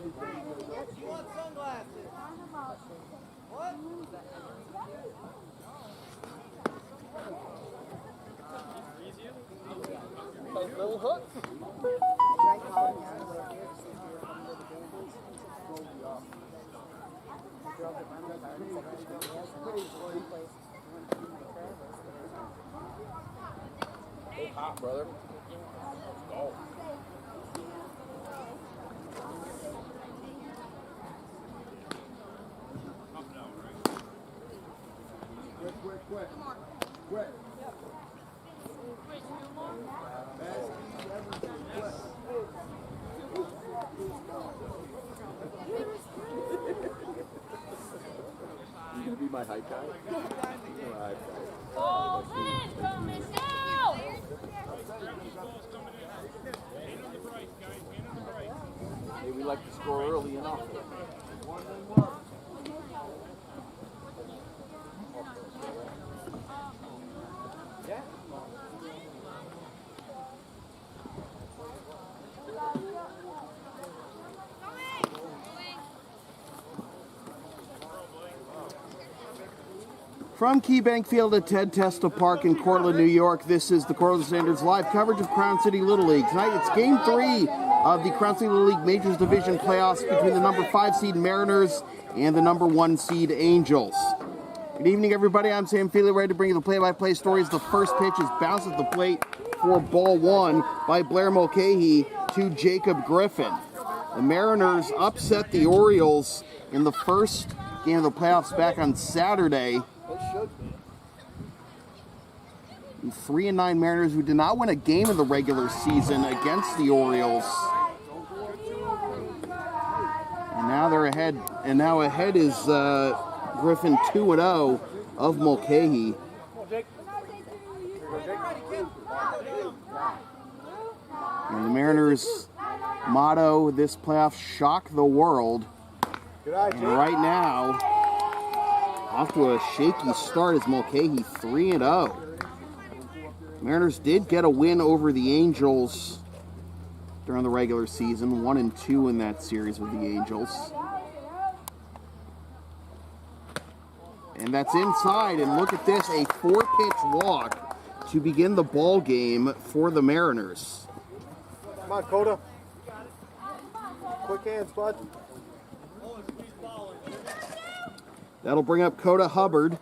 want sunglasses? What? Those little hooks. Go hot, brother. Go. Quick. Quick. You gonna be my hype guy? Oh, man, coming down! Hey, we like to score early and often. Yeah. From KeyBank Field at Ted Testa Park in Cortland, New York, this is the Cortland Standard's live coverage of Crown City Little League. Tonight it's Game 3 of the Crown City Little League Majors Division playoffs between the number 5 seed Mariners and the number 1 seed Angels. Good evening, everybody. I'm Sam Feely, ready to bring you the play-by-play stories. The first pitch is bounced at the plate for ball 1 by Blair Mulcahy to Jacob Griffin. The Mariners upset the Orioles in the first game of the playoffs back on Saturday. 3-9 Mariners, who did not win a game in the regular season against the Orioles. And now they're ahead. And now ahead is Griffin 2-0 of Mulcahy. And the Mariners' motto this playoff: shock the world. And right now, off to a shaky start is Mulcahy 3-0. Mariners did get a win over the Angels during the regular season, 1-2 in that series with the Angels. And that's inside, and look at this, a 4-pitch walk to begin the ball game for the Mariners. Come on, Coda. Quick hands, bud. That'll bring up Coda Hubbard.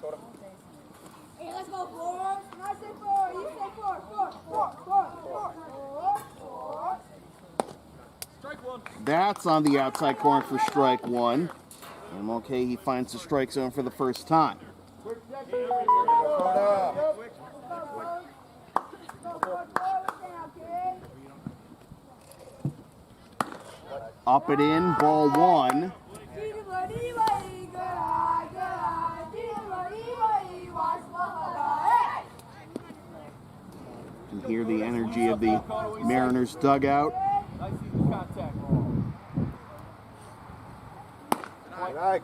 Hey, let's go, Florist. I say four. You say four. Strike one. That's on the outside corner for strike 1. And Mulcahy finds the strike zone for the first time. Up and in, ball 1. You can hear the energy of the Mariners dugout.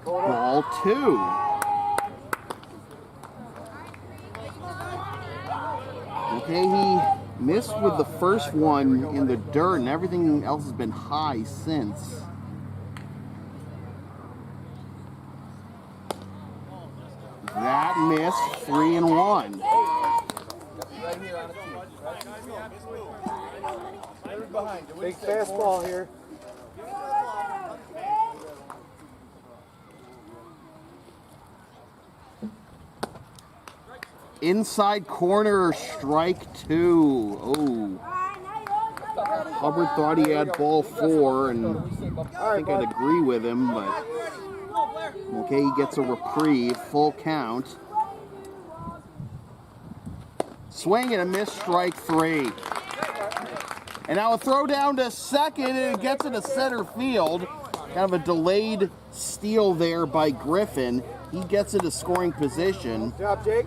Ball 2. Okay, he missed with the first one in the dirt, and everything else has been high since. That missed, 3-1. Big fastball here. Inside corner, strike 2. Oh. Hubbard thought he had ball 4, and I think I'd agree with him, but okay, he gets a reprieve, full count. Swing and a miss, strike 3. And now a throw down to second, and it gets into center field. Kind of a delayed steal there by Griffin. He gets into scoring position. Good job, Jake.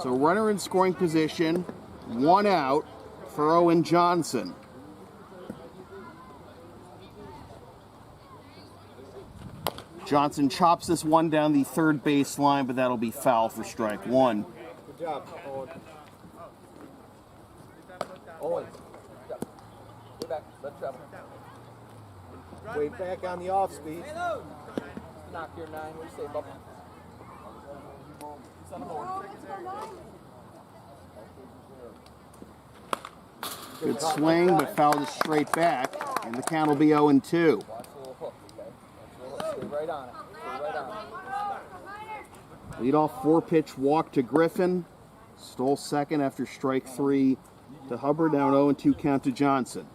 So runner in scoring position, 1 out for Owen Johnson. Johnson chops this one down the third baseline, but that'll be foul for strike 1. Good job, Owen. Always. Step. Way back. Let travel. Way back on the off speed. Knock your 9. What do you say, Bubba? He's on the board. Good swing, but fouled it straight back, and the count will be 0-2. Watch the little hook, okay? Stay right on it. Stay right on it. Lead off 4-pitch walk to Griffin. Stole second after strike 3 to Hubbard. Now an 0-2 count to Johnson.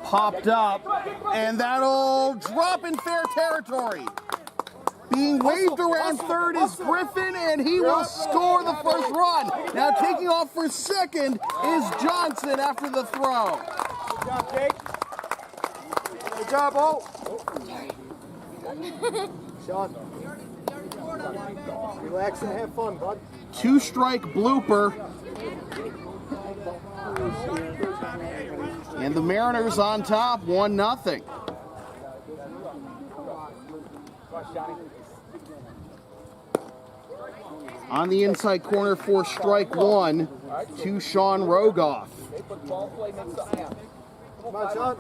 Popped up, and that'll drop in fair territory. Being waved around third is Griffin, and he will score the first run. Now taking off for second is Johnson after the throw. Good job, Jake. Good job, Bo. Sean. Relax and have fun, bud. 2-strike blooper. And the Mariners on top, 1-0. On the inside corner for strike 1 to Sean Rogoff. Come on, Sean.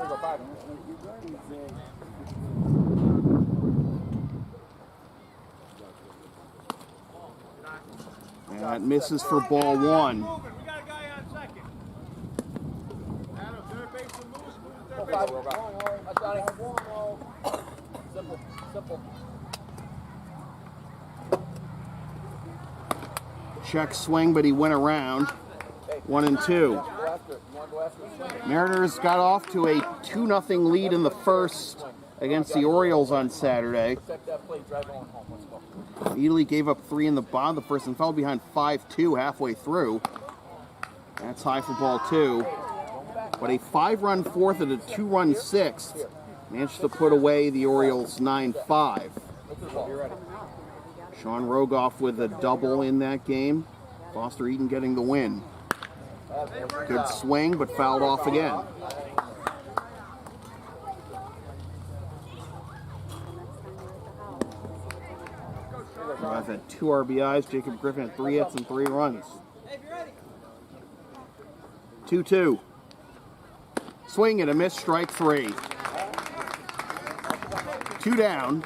And that misses for ball 1. We got a guy on second. Adam, third baseman moves. Simple. Simple. Check swing, but he went around. 1-2. Mariners got off to a 2-0 lead in the first against the Orioles on Saturday. Ely gave up 3 in the bottom of the first and fell behind 5-2 halfway through. That's high for ball 2. But a 5-run fourth and a 2-run sixth managed to put away the Orioles 9-5. Sean Rogoff with a double in that game. Foster Eaton getting the win. Good swing, but fouled off again. I've had 2 RBIs. Jacob Griffin had 3 hits and 3 runs. 2-2. Swing and a miss, strike 3. 2 down.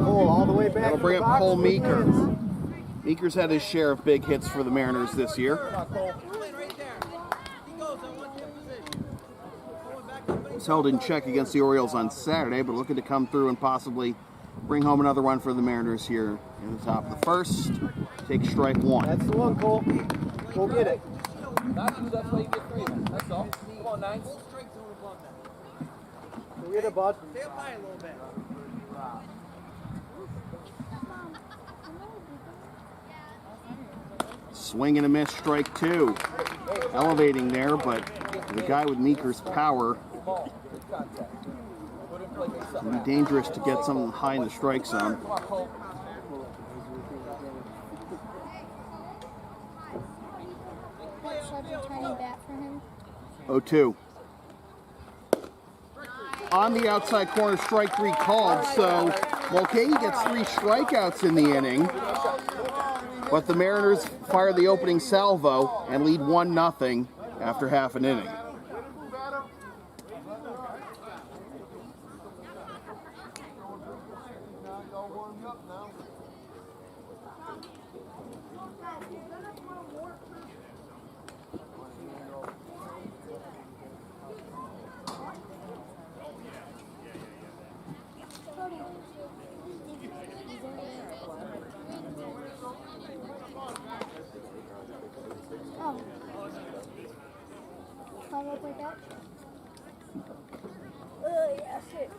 All the way back. That'll bring up Cole Meeker. Meeker's had his share of big hits for the Mariners this year. He's held in check against the Orioles on Saturday, but looking to come through and possibly bring home another run for the Mariners here in the top of the first. Take strike 1. That's the one, Cole. Go get it. That's why you get 3 then. That's all. Come on, 9. Go get it, bud. Stay up high a little bit. Swing and a miss, strike 2. Elevating there, but the guy with Meeker's power, it'll be dangerous to get something high in the strike zone. Turning bat for him. 0-2. On the outside corner, strike 3 called, so Mulcahy gets 3 strikeouts in the inning. But the Mariners fire the opening salvo and lead 1-0 after half an inning. Follow up like that. Oh, yeah, shit.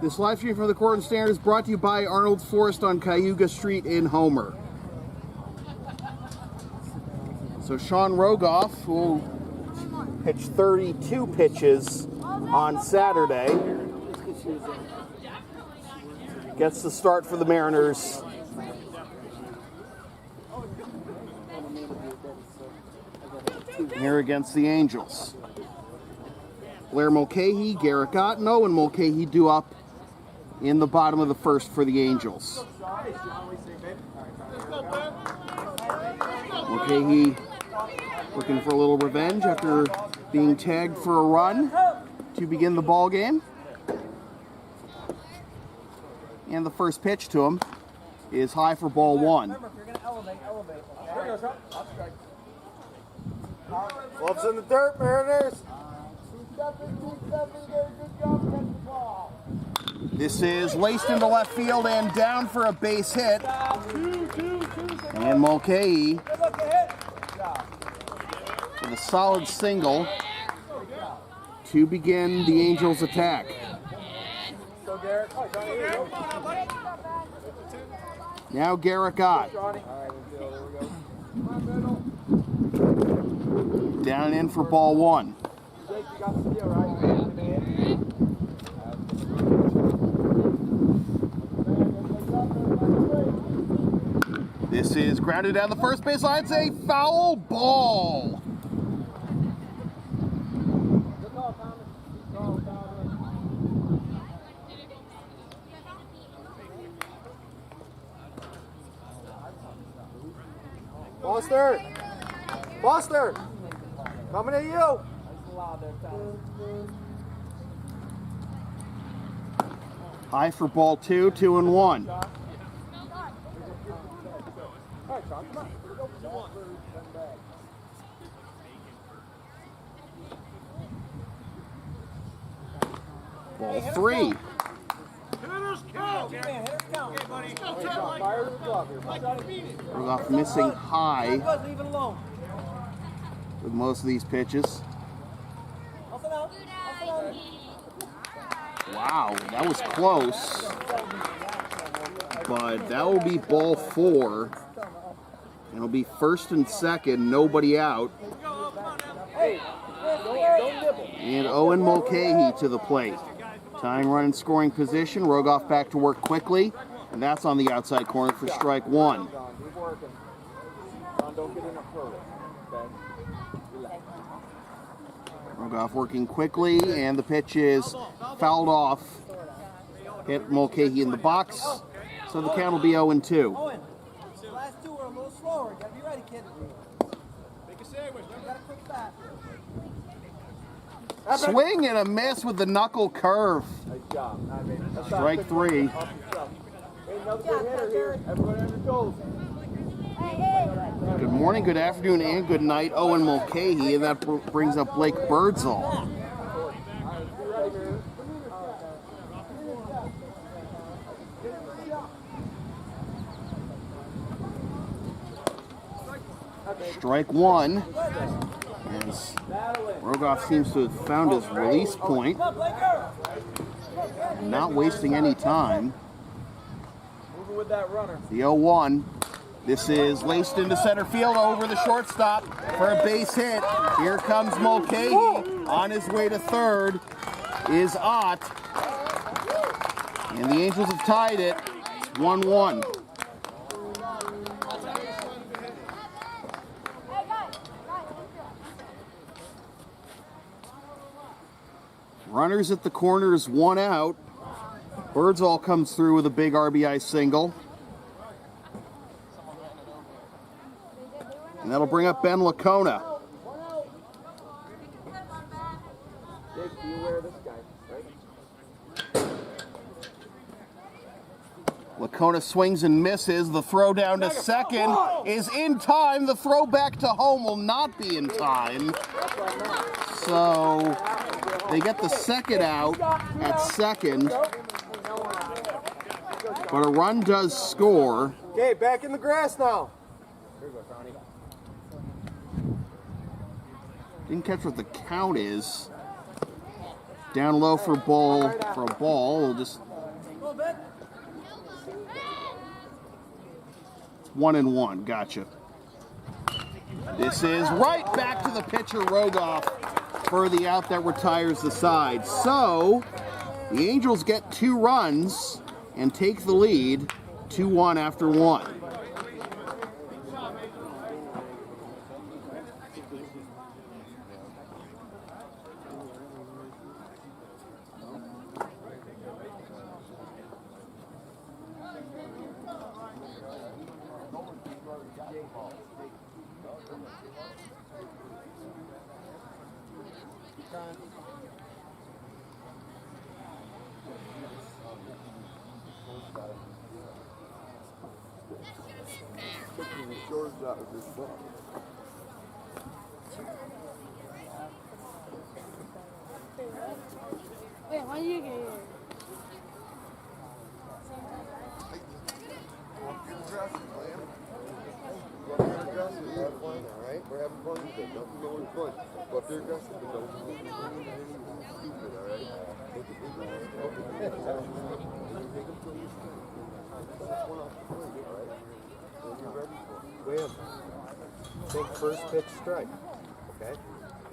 This live stream from the Cortland Standard is brought to you by Arnold Florist on Cayuga Street in Homer. So Sean Rogoff will pitch 32 pitches on Saturday. Gets the start for the Mariners. Here against the Angels. Blair Mulcahy, Garrett Gott, and Owen Mulcahy due up in the bottom of the first for the Angels. Mulcahy looking for a little revenge after being tagged for a run to begin the ball game. And the first pitch to him is high for ball one. Gloves in the dirt, Mariners. This is laced into left field and down for a base hit. And Mulcahy with a solid single to begin the Angels' attack. Now Garrett Gott. Down and in for ball one. This is grounded down the first base line. It's a foul ball. Foster! Foster! Coming at you! High for ball two, 2-1. Ball three. Rogoff missing high with most of these pitches. Wow, that was close. But that will be ball four. It'll be first and second, nobody out. And Owen Mulcahy to the plate. Tying run in scoring position. Rogoff back to work quickly. And that's on the outside corner for strike one. Rogoff working quickly, and the pitch is fouled off. Hit Mulcahy in the box. So the count will be 0-2. Owen, the last two were a little slower. Gotta be ready, kid. Make a sandwich. Got a quick bat. Swing and a miss with the knuckle curve. Nice job. Strike three. Another good hitter here. Everybody on your toes. Good morning, good afternoon, and good night, Owen Mulcahy, and that brings up Blake Birdsall. Strike one, as Rogoff seems to have found his release point, not wasting any time. Moving with that runner. The 0-1. This is laced into center field over the shortstop for a base hit. Here comes Mulcahy. On his way to third is Ott. And the Angels have tied it. It's 1-1. Runners at the corners, one out. Birdsall comes through with a big RBI single. And that'll bring up Ben Lacona. Jake, be aware of this guy, right? Lacona swings and misses. The throw down to second is in time. The throw back to home will not be in time. So they get the second out at second. But a run does score. Okay, back in the grass now. Here we go, Tony. Didn't catch what the count is. Down low for a ball. We'll just 1-1. Gotcha. This is right back to the pitcher, Rogoff, for the out that retires the side. So the Angels get 2 runs and take the lead 2-1 after 1. Wait, why do you get here? Alright? We're having fun with it. Nothing going fun. But if they're aggressive, but don't do anything stupid, alright? Make it big. Make them feel you. That's one off the plate, alright? When you're ready for it. Wham. Take first pitch strike. Okay?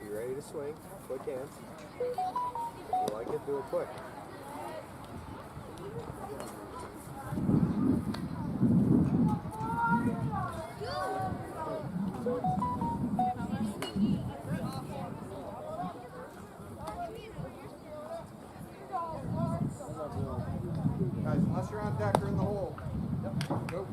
You ready to swing? Quick hands. You like it, do it quick. Guys, unless you're on deck or in the hole. Go.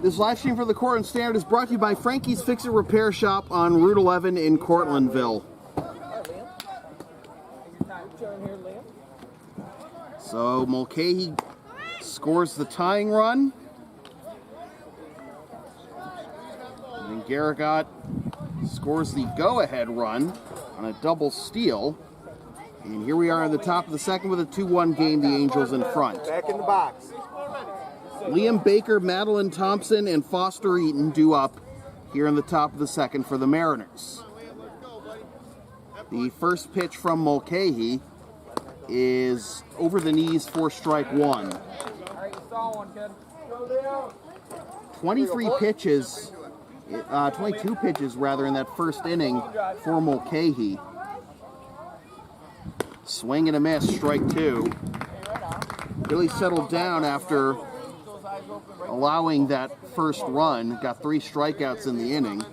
This live stream for the Cortland Standard is brought to you by Frankys Fix Repair Shop on Route 11 in Cortlandville. So Mulcahy scores the tying run. And Garrigot scores the go-ahead run on a double steal. And here we are in the top of the second with a 2-1 game, the Angels in front. Back in the box. Liam Baker, Madeline Thompson, and Foster Eaton due up here in the top of the second for the Mariners. The first pitch from Mulcahy is over the knees for strike 1. 23 pitches, 22 pitches rather in that first inning for Mulcahy. Swing and a miss, strike 2. Really settled down after allowing that first run. Got 3 strikeouts in the inning.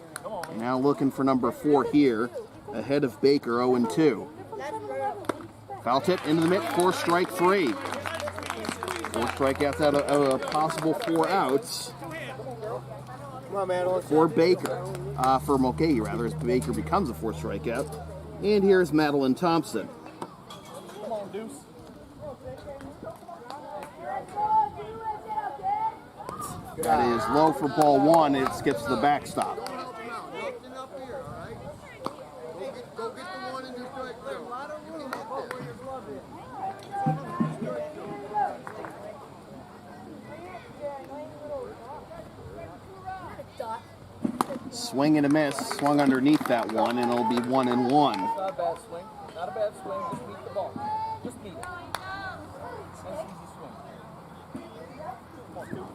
And now looking for number 4 here, ahead of Baker, 0-2. Foul tip into the mitt for strike 3. 4 strikeouts out of a possible 4 outs. Come on, man. For Baker, for Mulcahy rather, as Baker becomes a 4th strikeout. And here's Madeline Thompson. Come on, Deuce. That is low for ball 1. It skips the backstop. Go get the one in your strike zone. Swing and a miss. Swung underneath that one, and it'll be 1-1. Not a bad swing. Not a bad swing. Just beat the ball. Just beat it. Nice easy swing. Come on, dude.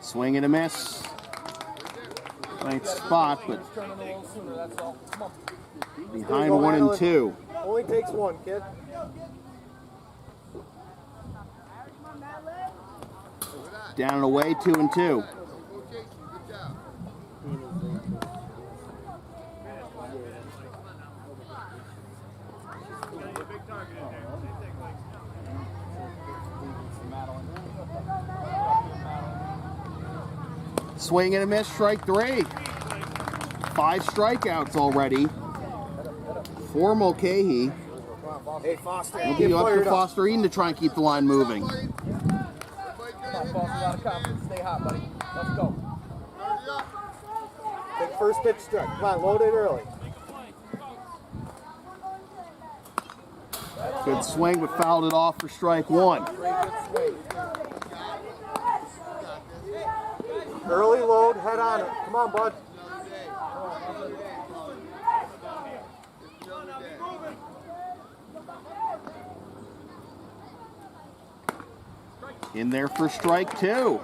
Swing and a miss. Right spot, but Just turn it a little sooner. That's all. Come on. behind 1-2. Only takes one, kid. Down and away, 2-2. Swing and a miss, strike 3. 5 strikeouts already for Mulcahy. Hey, Foster. It'll be up to Foster Eaton to try and keep the line moving. Come on, Foster. A lot of confidence. Stay hot, buddy. Let's go. Take first pitch strike. Come on, load it early. Good swing, but fouled it off for strike 1. Very good swing. Early load, head on it. Come on, bud. In there for strike 2.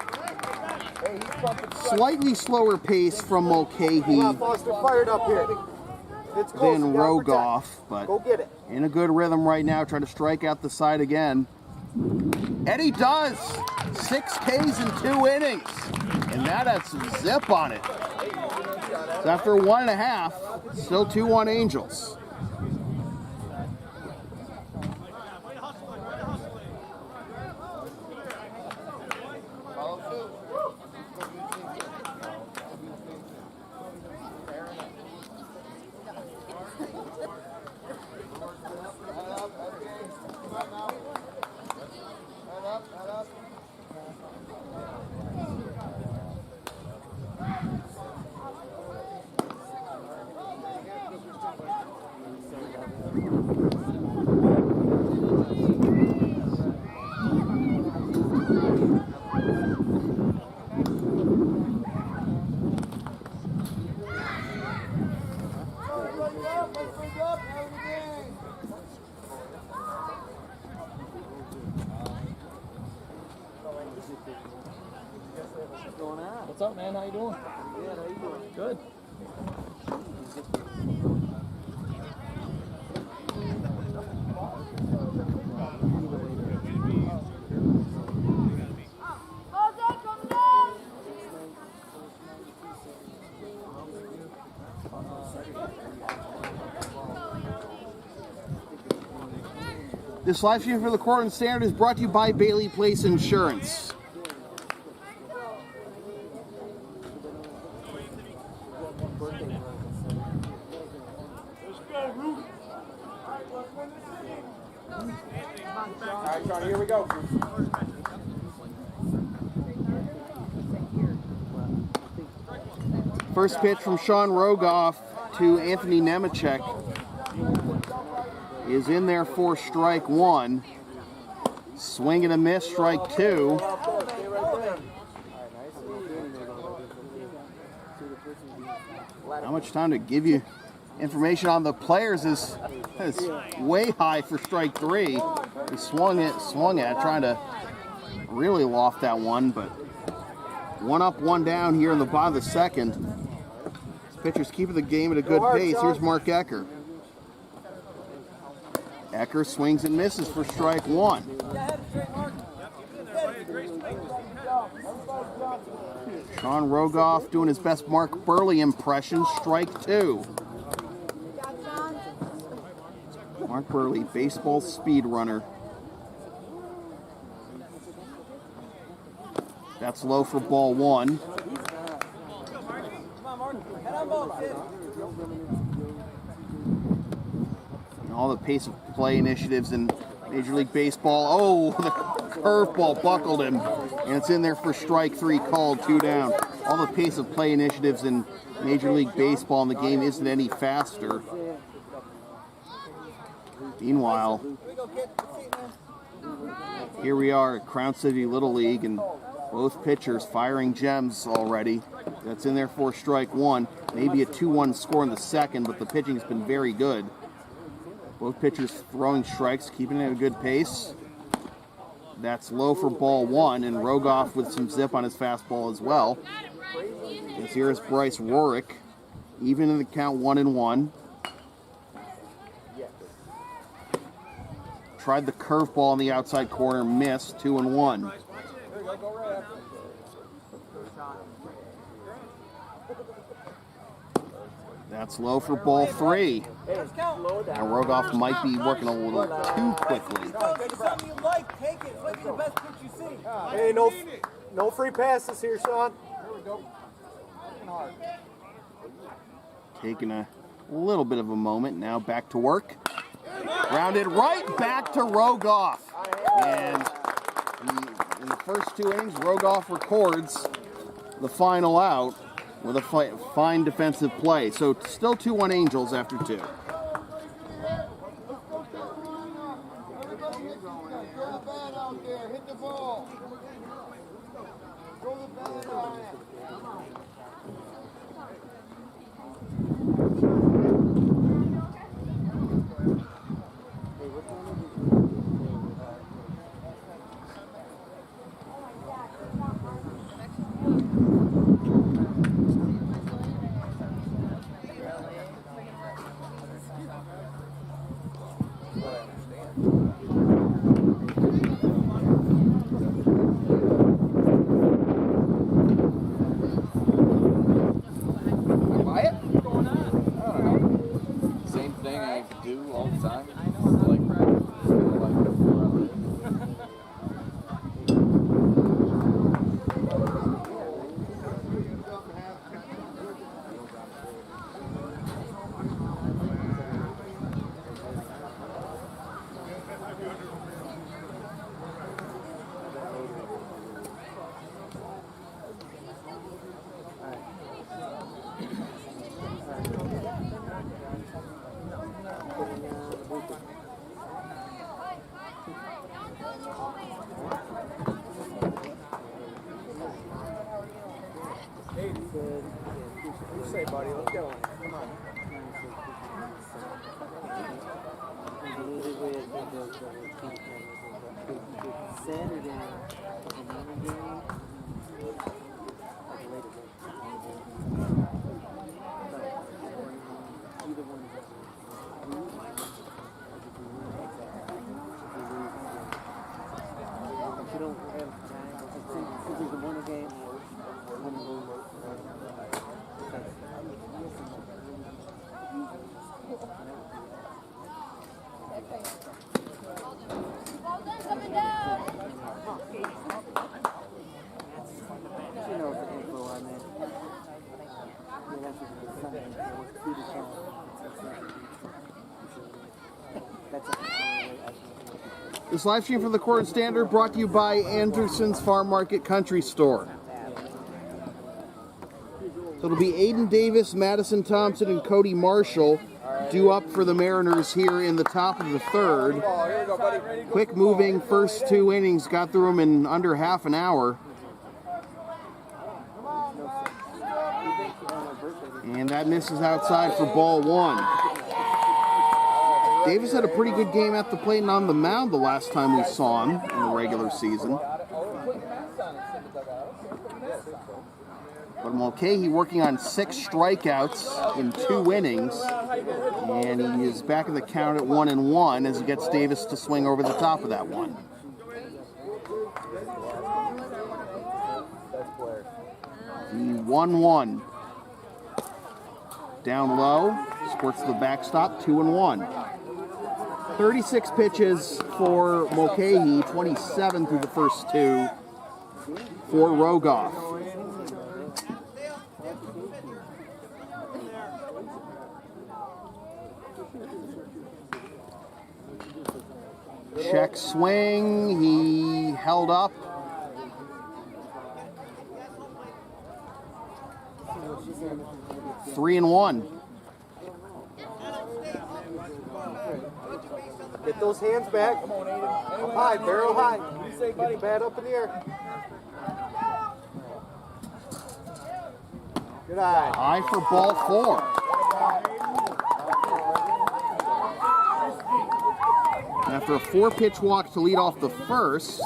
Hey, he's bumping strike. Slightly slower pace from Come on, Mulcahy Foster, fired up here. It's close. than you gotta protect. Rogoff, but Go get it. in a good rhythm right now, trying to strike out the side again. And he does! 6 Ks in 2 innings. And that has some zip on it. So after 1.5, still 2-1 Angels. What's up, man? How you doing? Yeah, how you doing? Good. Jose, come down. This live stream for the Cortland Standard is brought to you by Bailey Place Insurance. All right, Johnny, here we go. First pitch from Sean Rogoff to Anthony Nemechek is in there for strike 1. Swing and a miss, strike 2. How much time to give you information on the players is way high for strike 3. He swung at, trying to really loft that one, but one up, one down here in the bottom of the second. This pitcher's keeping the game at a good pace. Here's Mark Ecker. Ecker swings and misses for strike 1. Sean Rogoff doing his best Mark Burley impression, strike 2. Mark Burley, baseball speed runner. That's low for ball 1. And all the pace of play initiatives in Major League Baseball. Oh, the curveball buckled him. And it's in there for strike 3, called 2 down. All the pace of play initiatives in Major League Baseball, and the game isn't any faster. Meanwhile, here we are at Crown City Little League, and both pitchers firing gems already. That's in there for strike 1. Maybe a 2-1 score in the second, but the pitching's been very good. Both pitchers throwing strikes, keeping it at a good pace. That's low for ball 1, and Rogoff with some zip on his fastball as well. This here is Bryce Rorick, even in the count 1-1. Tried the curveball in the outside corner, missed, 2-1. That's low for ball 3. Now Rogoff might be working a little too quickly. Hey, no free passes here, Sean. Here we go. Taking a little bit of a moment, now back to work. Grounded right back to Rogoff. And in the first 2 innings, Rogoff records the final out with a fine defensive play. So still 2-1 Angels after 2. Saturday. You don't have time. Since it's a winter game, Coming down. she knows the info on that. Yeah, that's just the Sunday. That's This live stream from the Cortland Standard brought to you by Anderson's Farm Market Country Store. So it'll be Aiden Davis, Madison Thompson, and Cody Marshall due up for the Mariners here in the top of the third. Quick moving first two innings, got through them in under half an hour. And that misses outside for ball one. Davis had a pretty good game at the plate and on the mound the last time we saw him in the regular season. But Mulcahy working on 6 strikeouts in 2 innings. And he is back in the count at 1-1 as he gets Davis to swing over the top of that one. The 1-1. Down low, squirts to the backstop, 2-1. 36 pitches for Mulcahy, 27 through the first 2 for Rogoff. Check swing, he held up. Three and one. Get those hands back. Up high, barrel high. Get the bat up in the air. Good eye. High for ball 4. After a 4-pitch walk to lead off the first,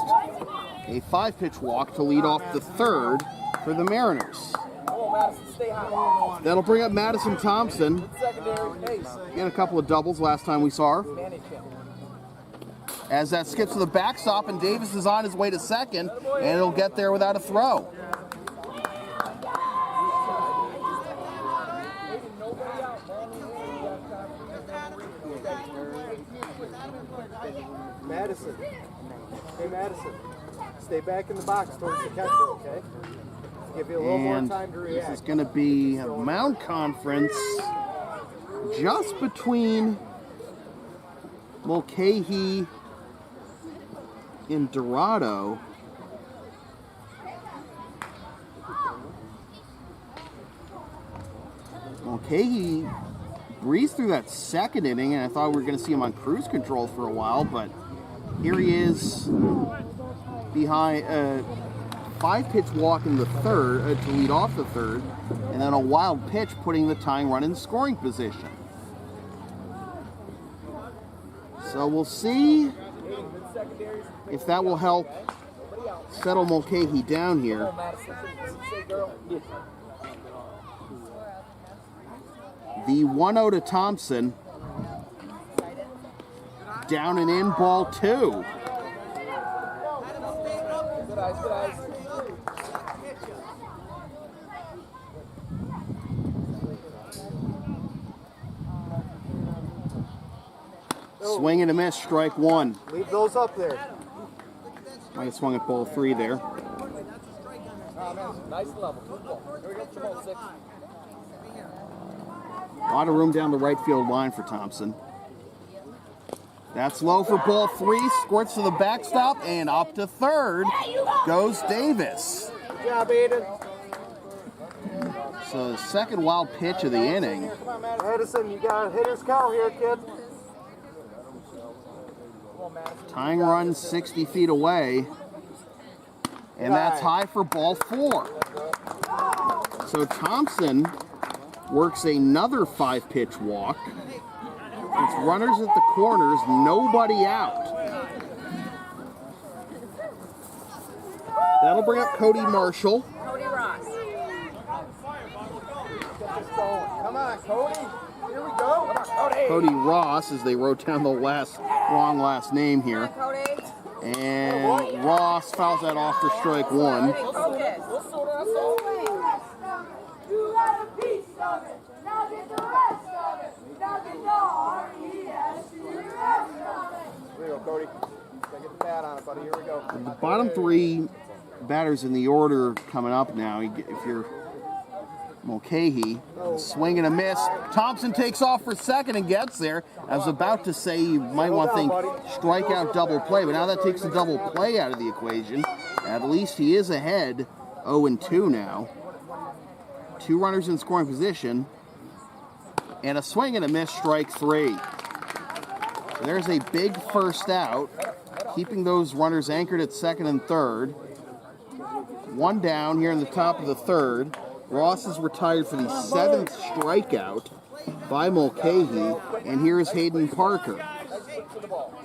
a 5-pitch walk to lead off the third for the Mariners. That'll bring up Madison Thompson. Get a couple of doubles last time we saw her. As that skips to the backstop and Davis is on his way to second, and it'll get there without a throw. Madison. Hey, Madison. Stay back in the box towards the catcher, okay? Give you a little more time to react. This is going to be a mound conference just between Mulcahy and Dorado. Mulcahy breezed through that second inning, and I thought we were going to see him on cruise control for a while, but here he is behind a 5-pitch walk in the third to lead off the third, and then a wild pitch putting the tying run in scoring position. So we'll see if that will help settle Mulcahy down here. The 1-0 to Thompson. Down and in, ball 2. Good eyes, good eyes. Swing and a miss, strike 1. Leave those up there. Might have swung at ball 3 there. Nice level. Good ball. Here we go, ball 6. A lot of room down the right field line for Thompson. That's low for ball 3. Squirts to the backstop and up to third goes Davis. Good job, Aiden. So the second wild pitch of the inning. Madison, you got a hitter's count here, kid. Tying run 60 feet away. And that's high for ball 4. So Thompson works another 5-pitch walk. It's runners at the corners, nobody out. That'll bring up Cody Marshall. Cody Ross. Come on, Cody. Here we go. Come on, Cody. Cody Ross, as they wrote down the wrong last name here. Come on, Cody. And Ross fouls that off for strike one. Focus. We'll sort us all. You got a piece of it. Now get the rest of it. Now get the R-E-S-T rest of it. Here we go, Cody. Gotta get the bat on it, buddy. Here we go. The bottom three batters in the order coming up now. If you're Mulcahy, swing and a miss. Thompson takes off for second and gets there. I was about to say you might want to think strikeout double play, but now that takes the double play out of the equation. At least he is ahead, 0-2 now. 2 runners in scoring position, and a swing and a miss, strike 3. So there's a big first out, keeping those runners anchored at second and third. 1 down here in the top of the third. Ross is retired for the 7th strikeout by Mulcahy, and here is Hayden Parker.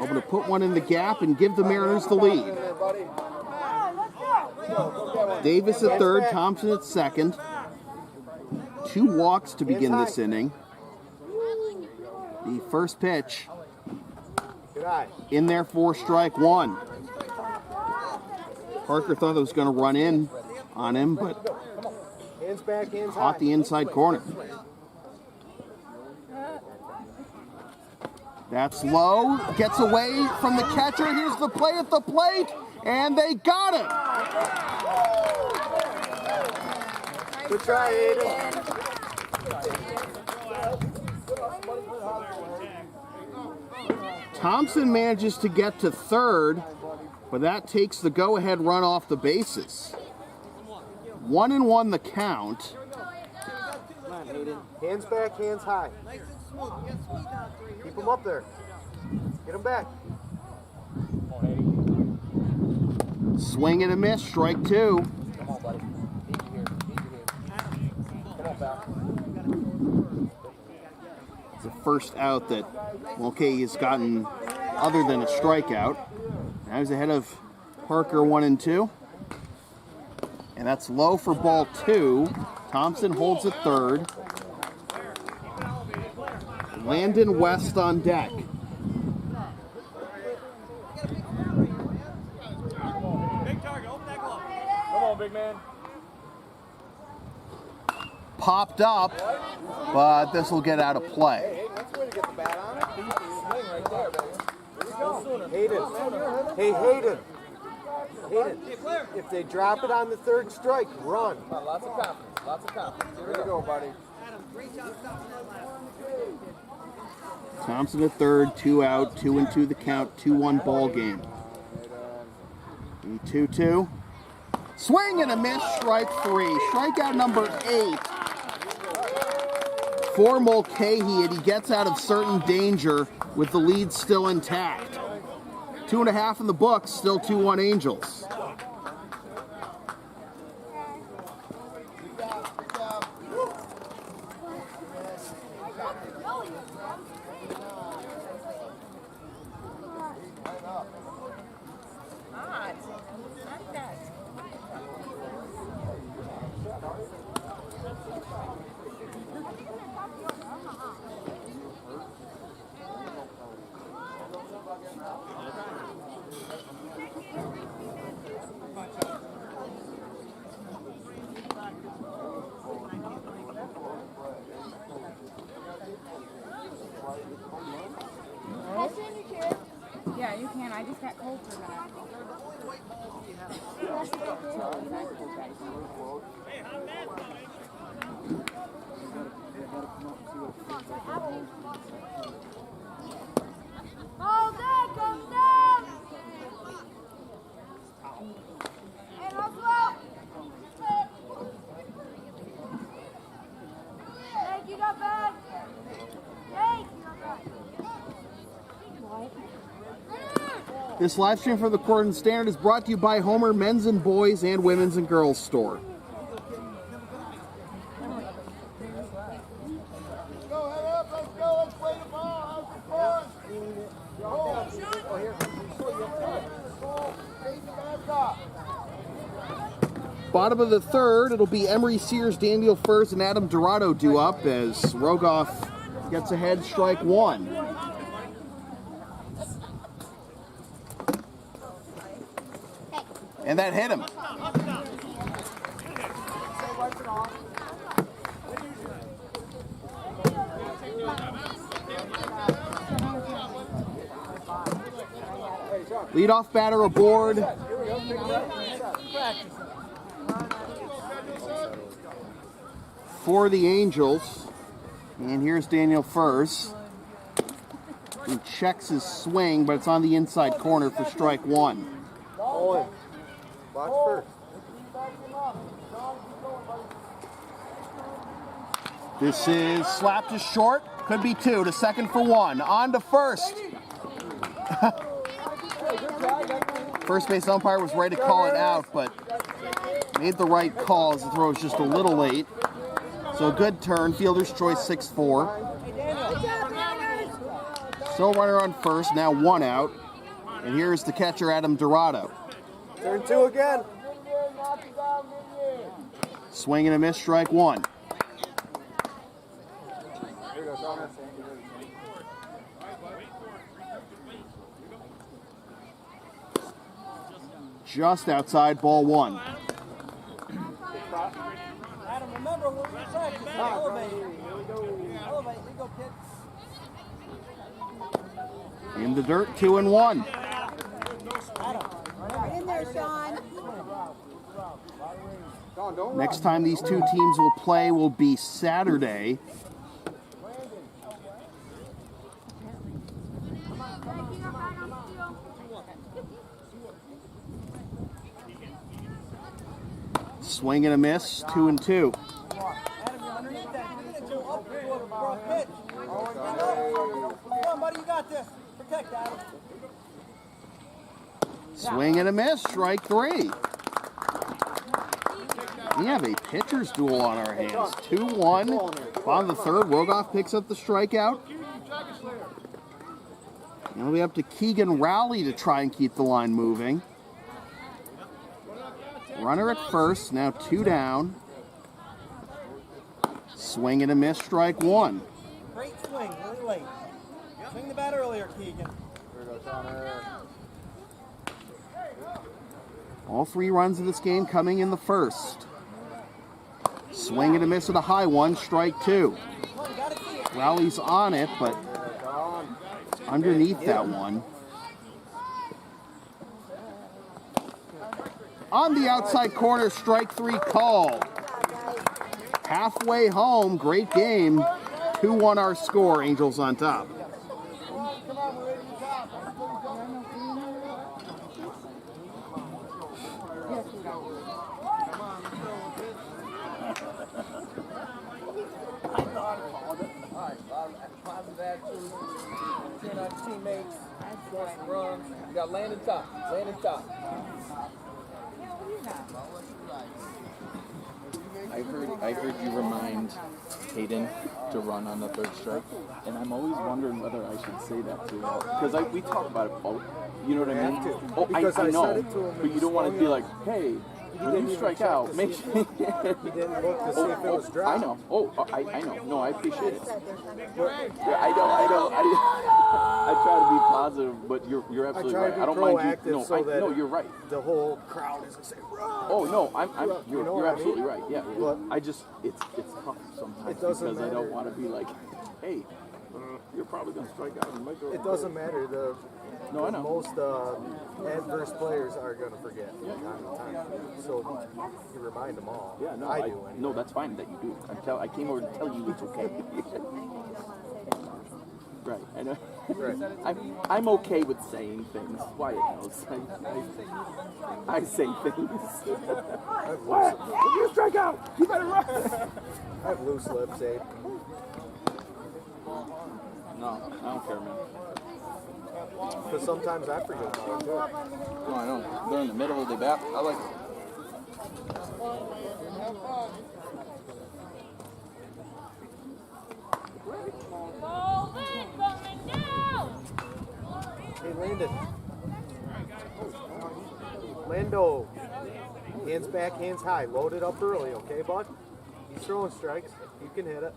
Able to put one in the gap and give the Mariners the lead. Davis at third, Thompson at second. 2 walks to begin this inning. The first pitch in there for strike 1. Parker thought it was going to run in on him, but Hands back, hands caught the inside corner. That's low, gets away from the catcher. Here's the play at the plate, and they got it. Good try, Aiden. Thompson manages to get to third, but that takes the go-ahead run off the bases. 1-1 the count. Hands back, hands high. Keep them up there. Get them back. Swing and a miss, strike 2. Come on, buddy. Easy here. Come on, pal. It's the first out that Mulcahy has gotten other than a strikeout. Now he's ahead of Parker 1-2. And that's low for ball 2. Thompson holds at third. Landon West on deck. Come on, big man. Popped up, but this will get out of play. That's the way to get the bat on it. Swing right there, baby. Here we go. Hayden. Hey, Hayden. Hayden. If they drop it on the third strike, run. Come on, lots of confidence. Lots of confidence. Here we Here we go. go, buddy. Thompson at third, 2 out, 2-2 the count, 2-1 ball game. 2-2. Swing and a miss, strike 3. Strikeout number 8 for Mulcahy, and he gets out of certain danger with the lead still intact. 2.5 in the books, still 2-1 Angels. Yeah, you can. I just got cold for that. All day, come down. Hey, let's go. Hey, you got back. Hey, you got back. This live stream from the Cortland Standard is brought to you by Homer Men's and Boys and Women's and Girls Store. Go, head up, let's go, let's play the ball. How's the fun? Go, take the back off. Bottom of the third, it'll be Emery Sears, Daniel Furs, and Adam Dorado due up as Rogoff gets ahead, strike one. And that hit him. Leadoff batter aboard. For the Angels. And here's Daniel Furs. He checks his swing, but it's on the inside corner for strike one. Owen, watch first. This is slapped to short. Could be two to second for one. On to first. First base umpire was ready to call it out, but made the right call as the throw was just a little late. So a good turn. Fielder's choice 6-4. Still runner on first. Now one out. And here's the catcher, Adam Dorado. Turn two again. Swing and a miss, strike one. Just outside, ball one. Adam, remember where we practice. Elevate. Elevate. We go, kids. In the dirt, 2-1. In there, Sean. Next time these two teams will play will be Saturday. Swing and a miss, 2-2. Adam, you're underneath that. You're going to go up for a pitch. Come on, buddy, you got this. Protect Adam. Swing and a miss, strike three. We have a pitcher's duel on our hands. 2-1. On the third, Rogoff picks up the strikeout. And it'll be up to Keegan Rowley to try and keep the line moving. Runner at first, now two down. Swing and a miss, strike one. Great swing, really late. Swing the bat earlier, Keegan. All three runs of this game coming in the first. Swing and a miss at a high one, strike two. Rowley's on it, but underneath that one. On the outside corner, strike three called. Halfway home, great game. 2-1 our score, Angels on top. Teammates, runs. You got Landon top. Landon top. I heard you remind Hayden to run on the third strike, and I'm always wondering whether I should say that to him because we talk about it both. You know what I mean? Oh, I know, but you don't want to be like, hey, when you strike out, make sure. He didn't look to see if it was dry. I know. I know. No, I appreciate it. Yeah, I try to be positive, but you're absolutely right. I don't mind you. No, you're right. The whole crowd isn't saying, run. Oh no, you're absolutely right. Yeah, I just it's tough sometimes because I don't want to be like, hey, you're probably gonna strike out. And it doesn't matter. The most adverse players are gonna forget time. So you remind them all. Yeah, no, I do. Anyway. No, that's fine that you do. I came over to tell you it's okay. Right, I know. Right. I'm okay with saying things. Wyatt knows. I say things. Wyatt, if you strike out, you better run. I have loose lips, Abe. No, I don't care, man. Because sometimes I forget about it, too. No, I know. They're in the middle of the bat. I like it. Hey, Landon. Lando. Hands back, hands high. Load it up early, okay, bud? He's throwing strikes. You can hit it.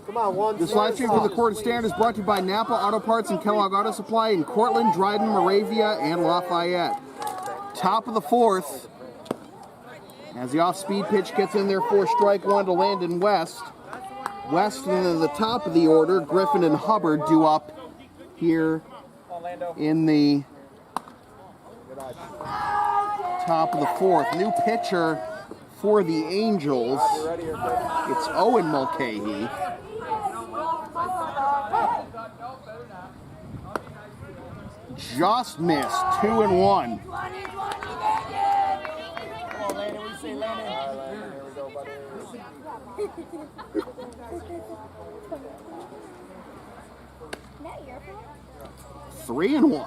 Come on, one. This live stream for the Cortland Standard is brought to you by Napa Auto Parts and Kellogg Auto Supply in Cortland, Dryden, Moravia, and Lafayette. Top of the fourth. As the off-speed pitch gets in there for strike one to Landon West. West in the top of the order. Griffin and Hubbard due up here in the top of the fourth. New pitcher for the Angels. It's Owen Mulcahy. Just missed, 2-1. Come on, Landon. What do you say, Landon? Here we go, buddy. 3-1.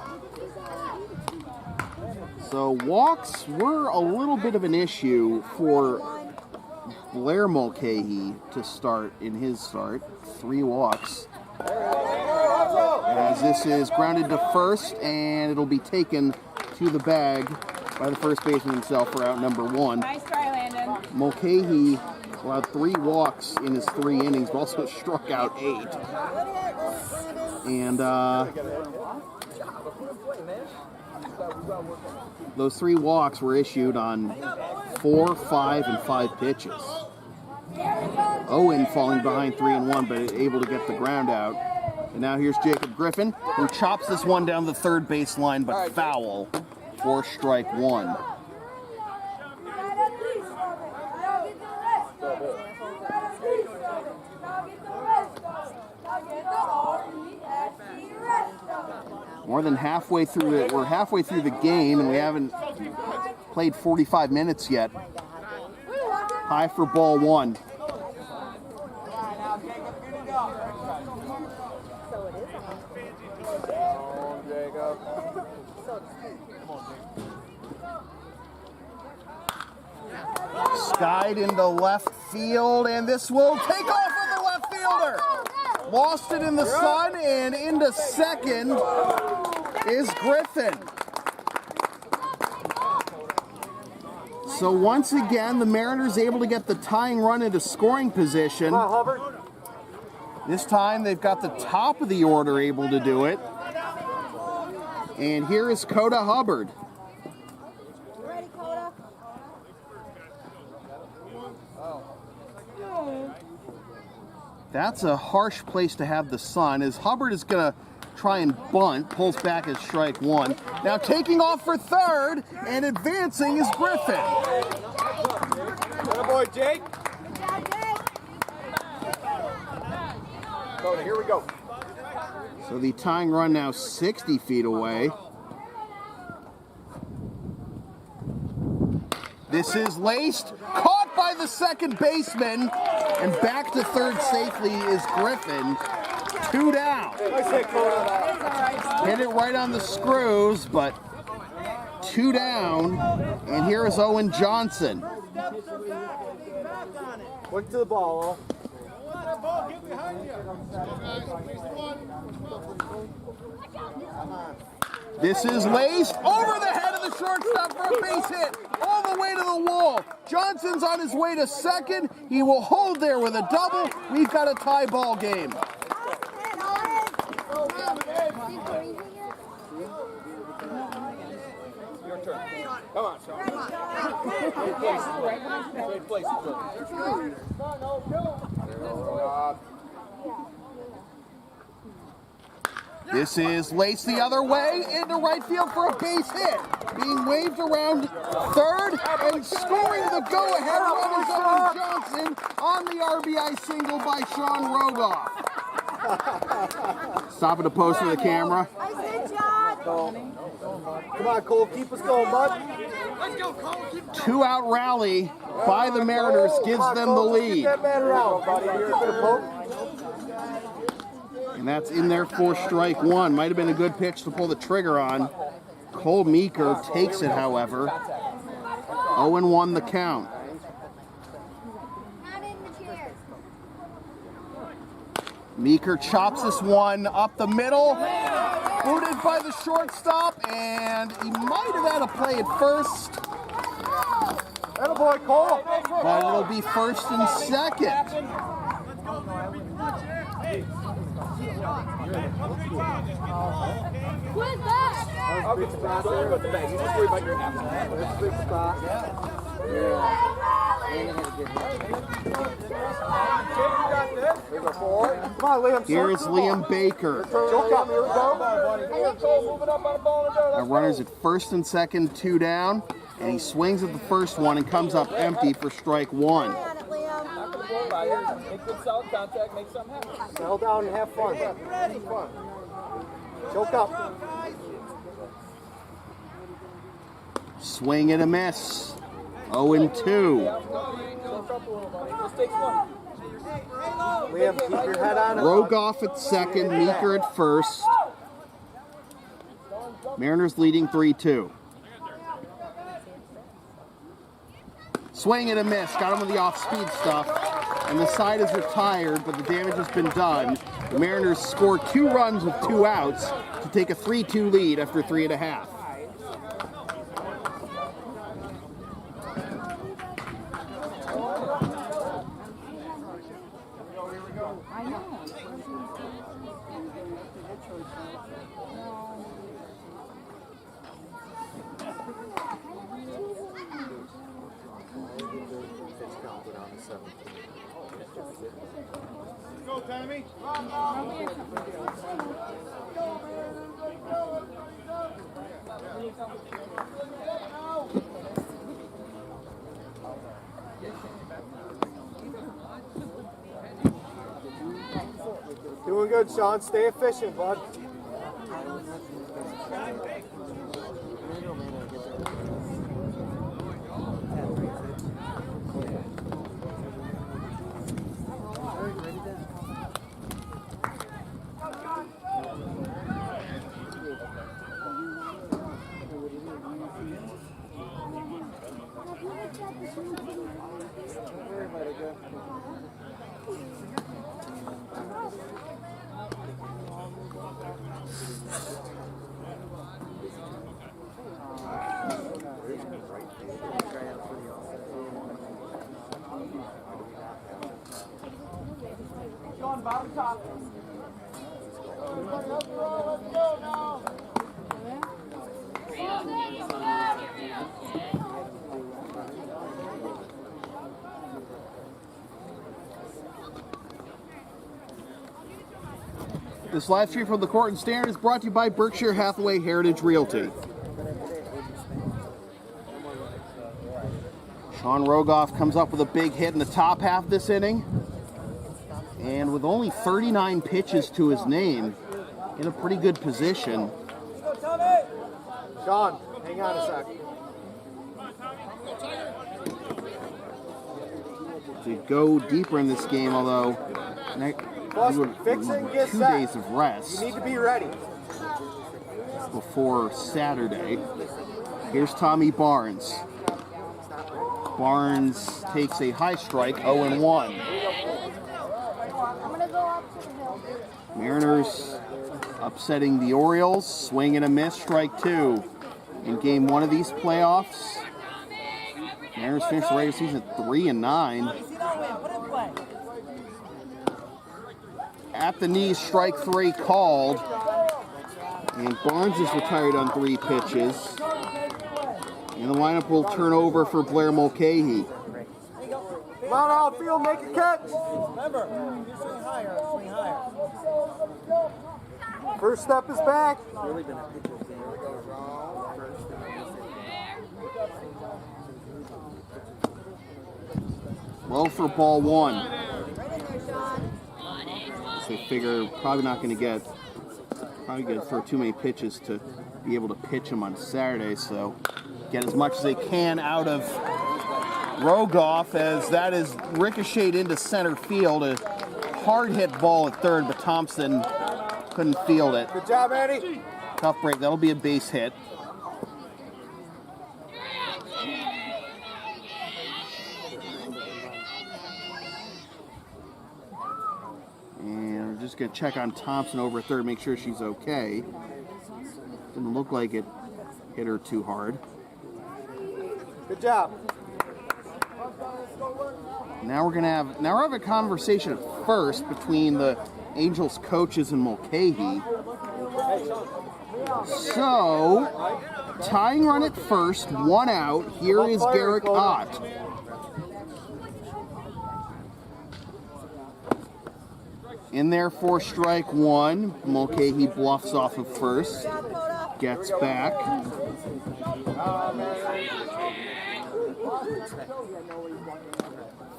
So walks were a little bit of an issue for Blair Mulcahy to start in his start. 3 walks. As this is grounded to first, and it'll be taken to the bag by the first baseman himself for out number 1. Nice try, Landon. Mulcahy allowed 3 walks in his 3 innings, but also struck out 8. And those 3 walks were issued on 4, 5, and 5 pitches. Owen falling behind 3-1, but able to get the ground out. And now here's Jacob Griffin, who chops this one down the third baseline, but foul for strike 1. More than halfway through it. We're halfway through the game, and we haven't played 45 minutes yet. High for ball 1. Skied into left field, and this will take off with the left fielder. Lost it in the sun, and into second is Griffin. So once again, the Mariners able to get the tying run into scoring position. This time they've got the top of the order able to do it. And here is Coda Hubbard. Ready, Coda? That's a harsh place to have the sun, as Hubbard is going to try and bunt, pulls back at strike 1. Now taking off for third and advancing is Griffin. Good boy, Jake. Go, here we go. So the tying run now 60 feet away. This is laced, caught by the second baseman, and back to third safely is Griffin. 2 down. Hit it right on the screws, but 2 down. And here is Owen Johnson. Quick to the ball, This is laced over the head of the shortstop for a base hit, all the way to the wall. Johnson's on his way to second. He will hold there with a double. We've got a tie ball game. Your turn. Come on, Sean. Trade places. This is laced the other way into right field for a base hit. Being waved around third and scoring the go-ahead run is Owen Johnson on the RBI single by Sean Rogoff. Stop at the post for the camera. Come on, Cole, keep us going, bud. Let's go, Cole. 2-out rally by the Mariners gives them the lead. Get that man around, buddy. You're going to poke. And that's in there for strike 1. Might have been a good pitch to pull the trigger on. Cole Meeker takes it, however. 0-1 the count. Meeker chops this one up the middle. Booted by the shortstop, and he might have had a play at first. Attaboy, Cole. But it'll be first and second. Quit that! I'll get the bag. Don't worry about the bag. You just worry about your apple. That's a big spot. There's a 4. Come on, Liam. Here's Liam Baker. Choke up. Here we go. Our runners at first and second, 2 down. And he swings at the first one and comes up empty for strike 1. Not gonna blow by here. Make good solid contact. Make something happen. Settle down and have fun. Fun. Choke up. Swing and a miss. 0-2. Choke up a little, buddy. Just takes one. Liam, keep your head on it. Rogoff at second, Meeker at first. Mariners leading 3-2. Swing and a miss. Got him with the off-speed stuff. And the side is retired, but the damage has been done. The Mariners score 2 runs with 2 outs to take a 3-2 lead after 3.5. Go, Tommy. Doing good, Sean. Stay efficient, bud. This live stream from the Cortland Standard is brought to you by Berkshire Hathaway Heritage Realty. Sean Rogoff comes up with a big hit in the top half of this inning. And with only 39 pitches to his name, in a pretty good position. Sean, hang on a sec. To go deeper in this game, although Plus, fix it and get 2 set. days of rest You need to be ready. before Saturday. Here's Tommy Barnes. Barnes takes a high strike, 0-1. Mariners upsetting the Orioles, swing and a miss, strike 2. In game 1 of these playoffs, Mariners finished the regular season at 3-9. At the knees, strike 3 called. And Barnes is retired on 3 pitches. And the lineup will turn over for Blair Mulcahy. Come on, outfield, make a catch. Remember, you swing higher. Swing higher. First step is back. Low for ball 1. They figure probably throw too many pitches to be able to pitch him on Saturday, so get as much as they can out of Rogoff, as that is ricocheted into center field. A hard hit ball at third, but Thompson couldn't field it. Good job, Eddie. Tough break. That'll be a base hit. And We're just going to check on Thompson over third, make sure she's okay. Didn't look like it hit her too hard. Good job. Now we're having a conversation at first between the Angels coaches and Mulcahy. So, tying run at first, 1 out. Here is Garrick Ott. In there for strike 1. Mulcahy bluffs off of first. Gets back.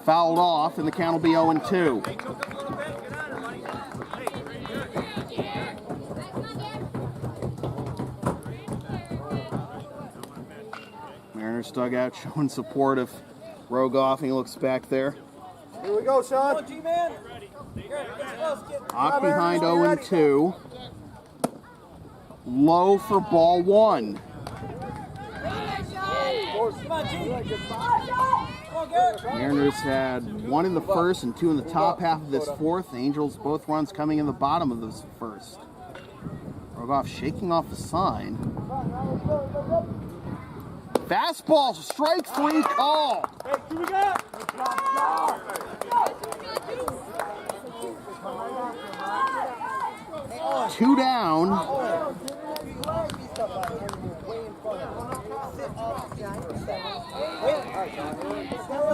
Fouled off, and the count will be 0-2. Mariners dugout showing support of Rogoff. He looks back there. Here we go, Sean. Ock behind 0-2. Low for ball 1. Mariners had 1 in the first and 2 in the top half of this fourth. Angels both runs coming in the bottom of this first. Rogoff shaking off the sign. Fastball, strike 3 call. Two down.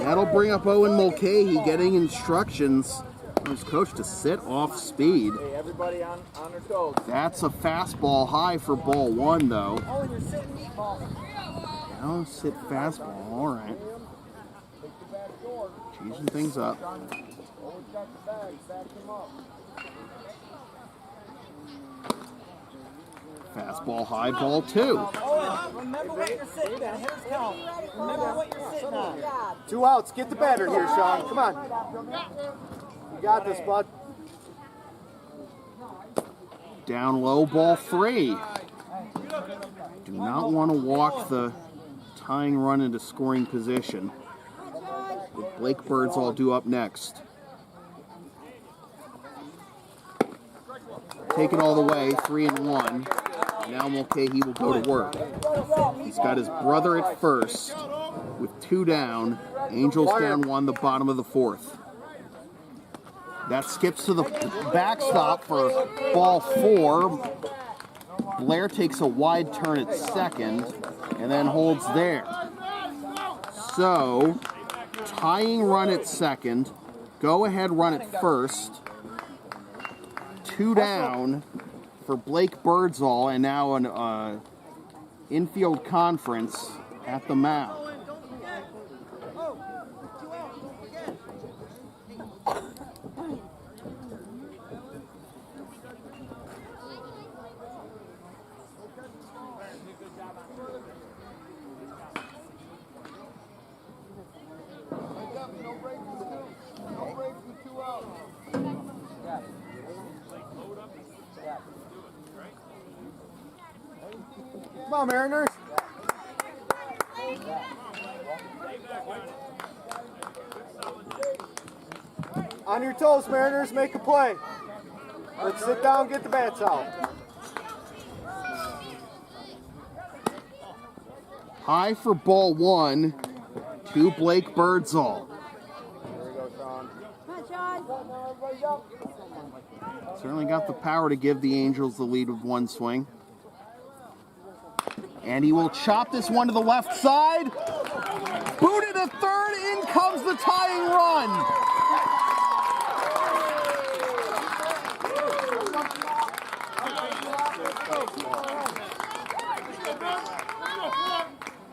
That'll bring up Owen Mulcahy, getting instructions from his coach to sit off speed. Hey, everybody on their toes. That's a fastball high for ball 1, though. Oh, and you're sitting meatball. Now sit fastball, all right. Changing things up. Fastball high, ball 2. Owen, remember what you're sitting on. Hitters count. Remember what you're sitting on. 2 outs. Get the batter here, Sean. Come on. You got this, bud. Down low, ball 3. Do not want to walk the tying run into scoring position. With Blake Birdsall due up next. Take it all the way, 3-1. Now Mulcahy will go to work. He's got his brother at first with 2 down. Angels down 1, the bottom of the fourth. That skips to the backstop for ball 4. Blair takes a wide turn at second and then holds there. So, tying run at second, go ahead run at first. 2 down for Blake Birdsall, and now an infield conference at the mound. Come on, Mariners. On your toes, Mariners. Make a play. Let's sit down, get the bats out. High for ball 1 to Blake Birdsall. Certainly got the power to give the Angels the lead with 1 swing. And he will chop this one to the left side. Booted to third. In comes the tying run.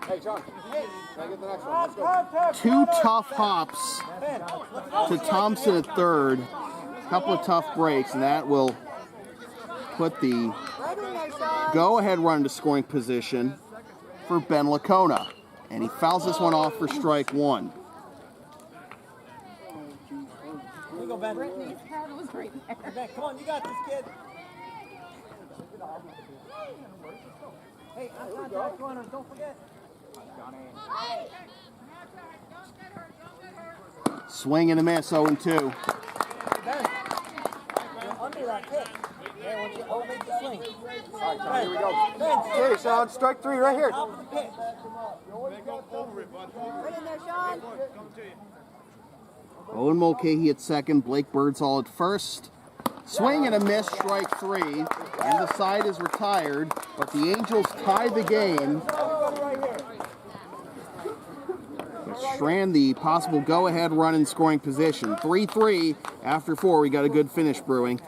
Hey, John. Can I get the next one? Let's go. 2 tough hops to Thompson at third. A couple of tough breaks, and that will put the go-ahead run to scoring position for Ben Lacona. And he fouls this one off for strike 1. Here we go, Ben. Brittany's head was right there. Ben, come on, you got this, kid. Hey, I'm on track runners, don't forget. Swing and a miss, 0-2. Ben, Here we go. Okay, Sean, strike 3 right here. Right in there, Sean. Owen Mulcahy at second, Blake Birdsall at first. Swing and a miss, strike 3. And the side is retired, but the Angels tie the game. Strand the possible go-ahead run in scoring position. 3-3 after 4. We got a good finish brewing.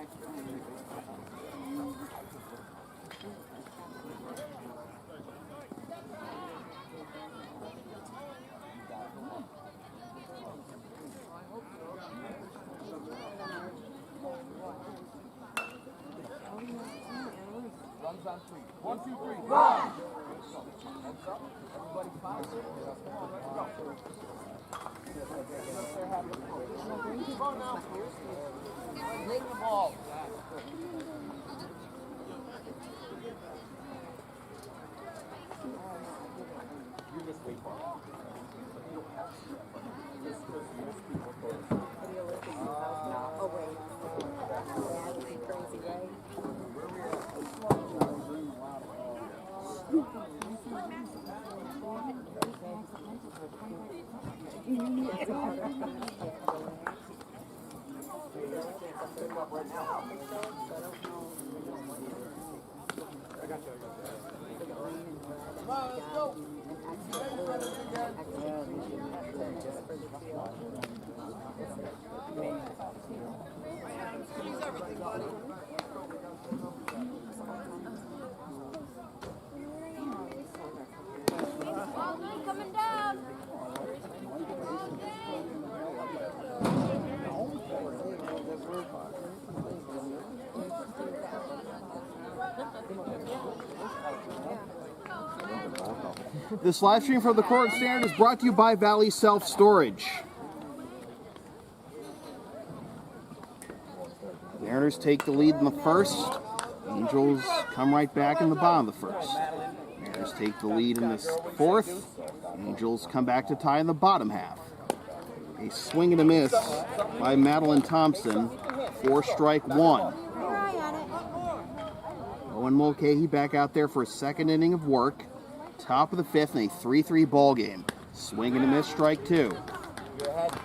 Runs on 3. 1, 2, 3. Run! Everybody fine. Bring the ball. You just wait for it. Oh, wait. Yeah, it'd be crazy, right? Coming down. This live stream from the Cortland Standard is brought to you by Valley Self Storage. The Mariners take the lead in the first. Angels come right back in the bottom of the first. Mariners take the lead in the fourth. Angels come back to tie in the bottom half. A swing and a miss by Madeline Thompson for strike 1. Owen Mulcahy back out there for a second inning of work. Top of the fifth in a 3-3 ball game. Swing and a miss, strike 2. Your head.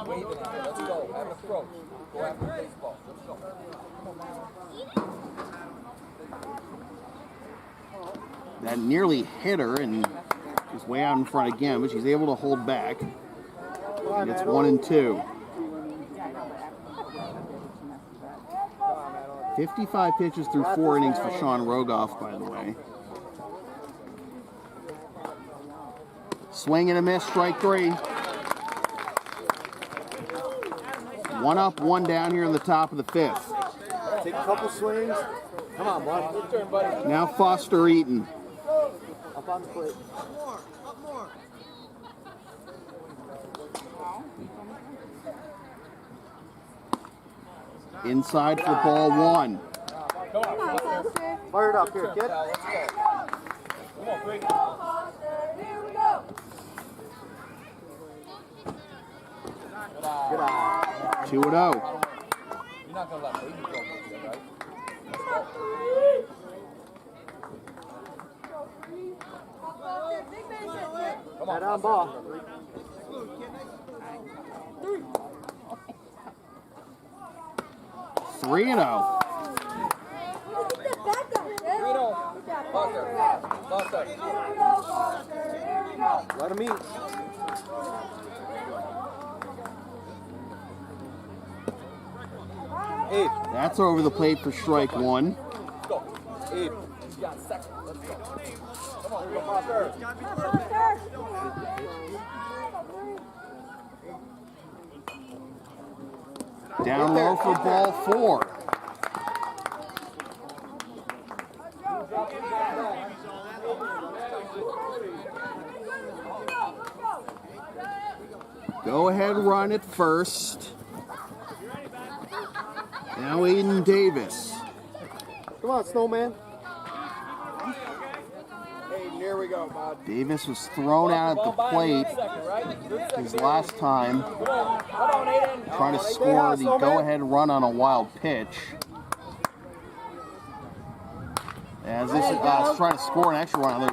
Waving at it. Let's go. Have an approach. Go after the baseball. Let's go. That nearly hit her and is way out in front again, but she's able to hold back. And it's 1-2. 55 pitches through 4 innings for Sean Rogoff, by the way. Swing and a miss, strike 3. 1 up, 1 down here in the top of the fifth. Take a couple swings. Come on, bud. Good turn, buddy. Now Foster Eaton. Up on the plate. Inside for ball 1. Come on, Foster. Fire it up here, kid. Let's go. Come on, break it. Here we go. Good eye. 2-0. You're not going to let baby go, right? Come on, Head on ball. 3-0. Foster. Let him eat. Abe. That's over the plate for strike 1. Let's go. Abe. He's got second. Let's go. Come on, go Foster. Down low for ball 4. Go ahead, run at first. Now Aiden Davis. Come on, Snowman. Hey, here we go, bud. Davis was thrown out at the plate his last time, trying to score the go-ahead run on a wild pitch. As this is trying to score an extra run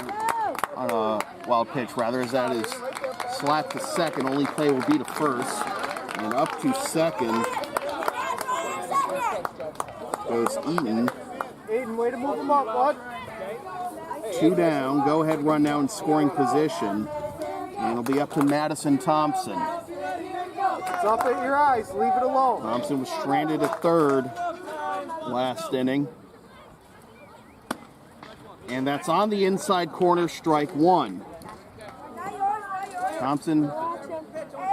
on a wild pitch, rather, as that is slapped to second. Only play will be to first. And up to second goes Eaton. Aiden, way to move him up, bud. 2 down. Go ahead run now in scoring position. And it'll be up to Madison Thompson. It's up at your eyes. Leave it alone. Thompson was stranded at third last inning. And that's on the inside corner, strike 1. Thompson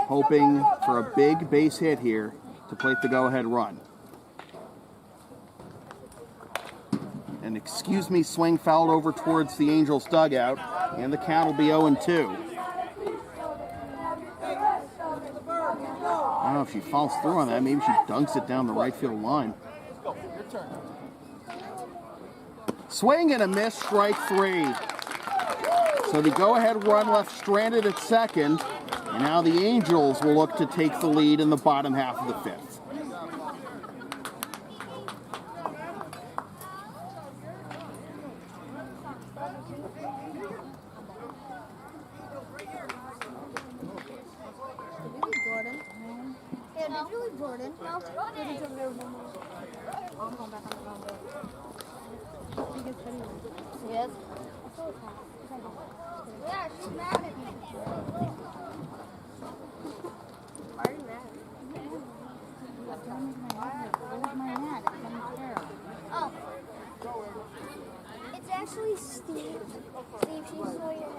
hoping for a big base hit here to plate the go-ahead run. And excuse me, swing fouled over towards the Angels dugout, and the count will be 0-2. I don't know if she falls through on that. Maybe she dunks it down the right field line. Swing and a miss, strike 3. So the go-ahead run left stranded at second, and now the Angels will look to take the lead in the bottom half of the 5th. Yes. Yeah, she's mad at me. Why are you mad? Oh. It's actually Steve. Steve, she's so your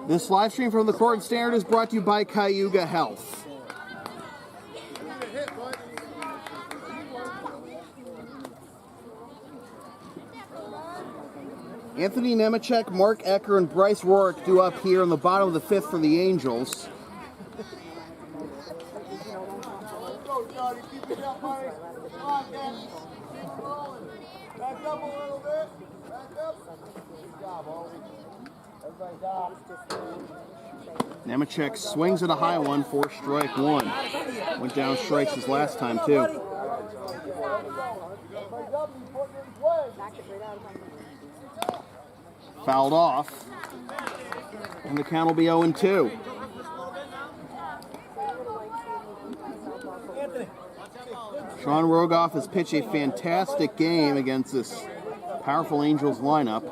This live stream from the Cortland Standard is brought to you by Cayuga Health. Anthony Nemechek, Mark Ecker, and Bryce Rorick due up here in the bottom of the 5th for the Angels. Nemechek swings at a high one for strike 1. Went down strikes his last time too. Fouled off. And the count will be 0-2. Sean Rogoff has pitched a fantastic game against this powerful Angels lineup.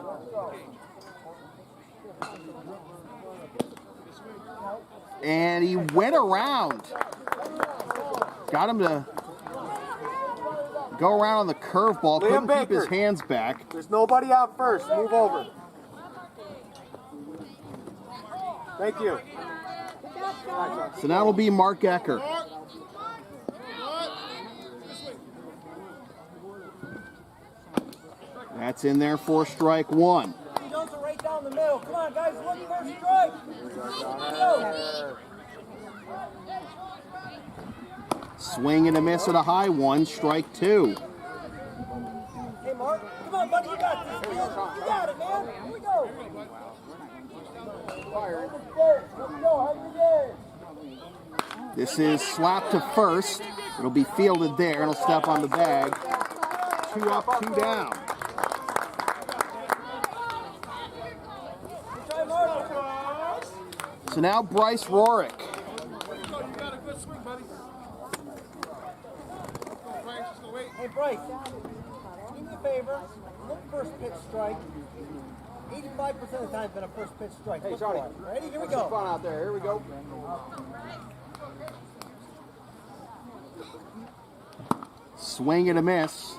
And he went around. Got him to go around on the curveball. Couldn't keep his hands back. There's nobody out first. Move over. Thank you. So now it'll be Mark Ecker. That's in there for strike 1. Those are right down the middle. Come on, guys, look for a strike. Swing and a miss at a high one, strike 2. Hey, Mark, come on, buddy, you got this, man. You got it, man. Here we go. This is slapped to first. It'll be fielded there, and it'll step on the bag. 2 up, 2 down. So now Bryce Rorick. Hey, Bryce, do me a favor. Look first pitch strike. 85% of the time it's been a first pitch strike. Hey, Charlie. Ready? Here we go. Fun out there. Here we go. Swing and a miss.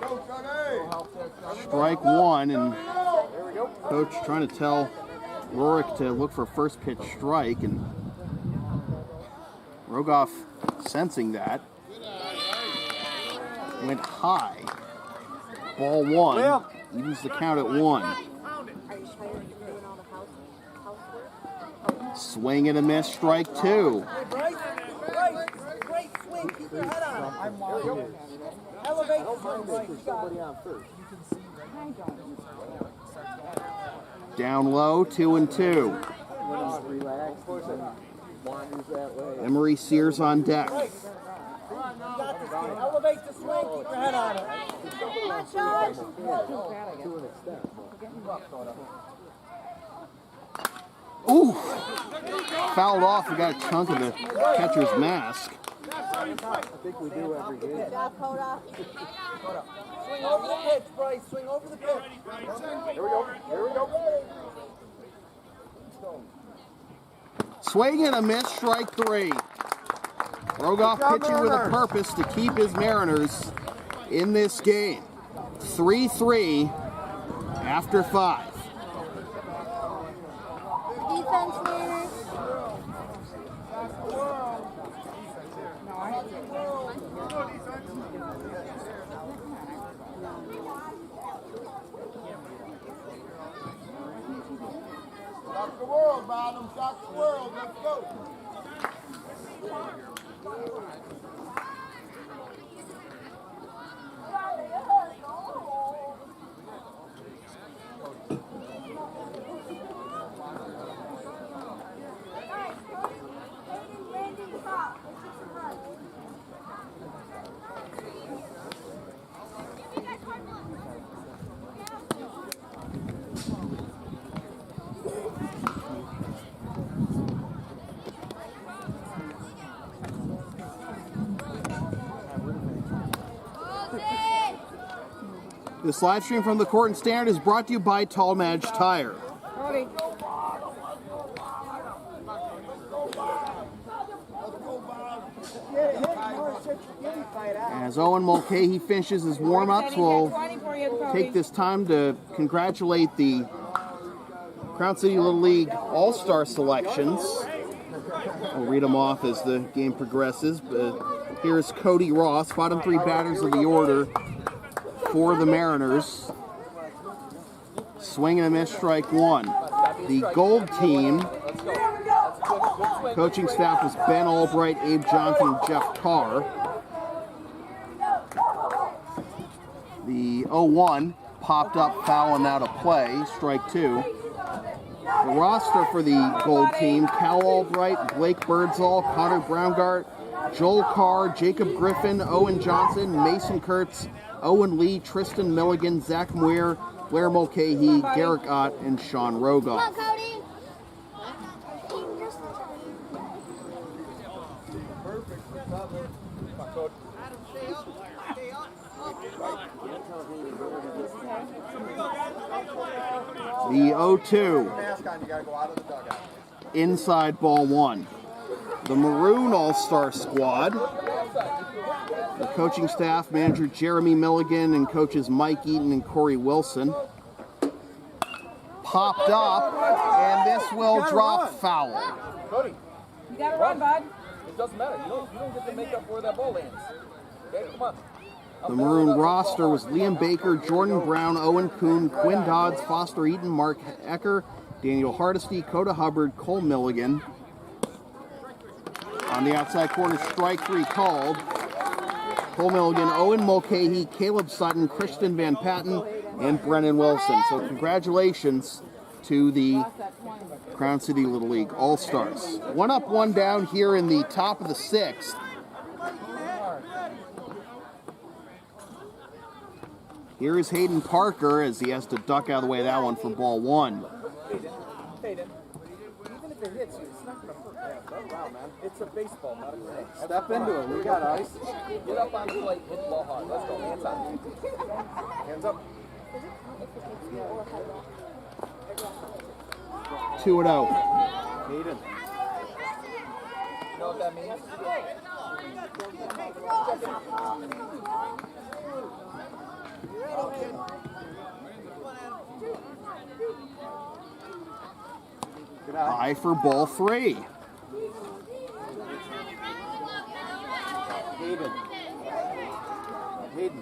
Strike 1, and coach trying to tell Rorick to look for first pitch strike, and Rogoff sensing that went high. Ball 1, evens the count at 1. Swing and a miss, strike two. Hey, Bryce, great swing. Keep your head on it. Elevate the swing, Bryce. You got it. Down low, 2-2. Emery Sears on deck. Bryce, you got this, kid. Elevate the swing. Keep your head on it. Ooh! Fouled off and got a chunk of the catcher's mask. I think we do every game. Swing over the pitch, Bryce. Swing over the pitch. Here we go. Swing and a miss, strike three. Rogoff pitching with a purpose to keep his Mariners in this game. 3-3 after 5. Defense, Mariners. Shock the world, Bottom. Shock the world. Let's go. This live stream from the Cortland Standard is brought to you by Tallmadge Tire. As Owen Mulcahy finishes his warm-ups, we'll take this time to congratulate the Crown City Little League All-Star selections. We'll read them off as the game progresses. But here's Cody Ross, bottom three batters of the order for the Mariners. Swing and a miss, strike one. The gold team, coaching staff was Ben Albright, Abe Johnson, and Jeff Carr. The 0-1 popped up, foul and out of play, strike two. The roster for the gold team: Cal Albright, Blake Birdsall, Connor Braungart, Joel Carr, Jacob Griffin, Owen Johnson, Mason Kurtz, Owen Lee, Tristan Milligan, Zach Muir, Blair Mulcahy, Garrick Ott, and Sean Rogoff. Come on, Cody. The 0-2. Inside ball one. The Maroon All-Star squad. The coaching staff, manager Jeremy Milligan and coaches Mike Eaton and Corey Wilson. Popped up, and this will drop foul. Cody, You gotta run, bud. it doesn't matter. You don't get to make up where that ball lands. Okay, come on. The Maroon roster was Liam Baker, Jordan Brown, Owen Kuhn, Quinn Dodds, Foster Eaton, Mark Ecker, Daniel Hardesty, Coda Hubbard, Cole Milligan. On the outside corner, strike three called. Cole Milligan, Owen Mulcahy, Caleb Sutton, Christian Van Patten, and Brennan Wilson. So congratulations to the Crown City Little League All-Stars. 1 up, 1 down here in the top of the 6th. Here is Hayden Parker as he has to duck out of the way of that one for ball one. Hayden, even if it hits you, it's not going to hurt. Wow, man. It's a baseball, not a grenade. Step into it. We got ice. Get up on the plate, hit the ball hard. Let's go. Hands up. Hands up. 2-0. Hayden. You know what that means? High for ball three. Hayden. Hayden.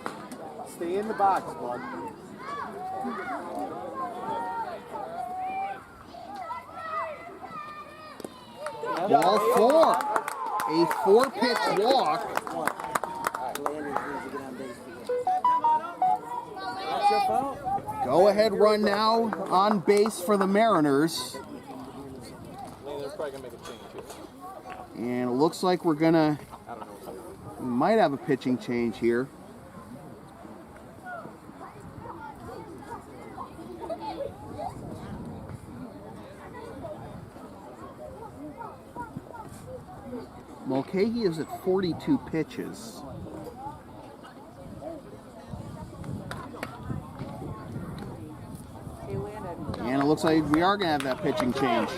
Stay in the box, bud. Ball 4. A 4-pitch walk. Go ahead run now on base for the Mariners. And it looks like we might have a pitching change here. Mulcahy is at 42 pitches. And it looks like we are going to have that pitching change.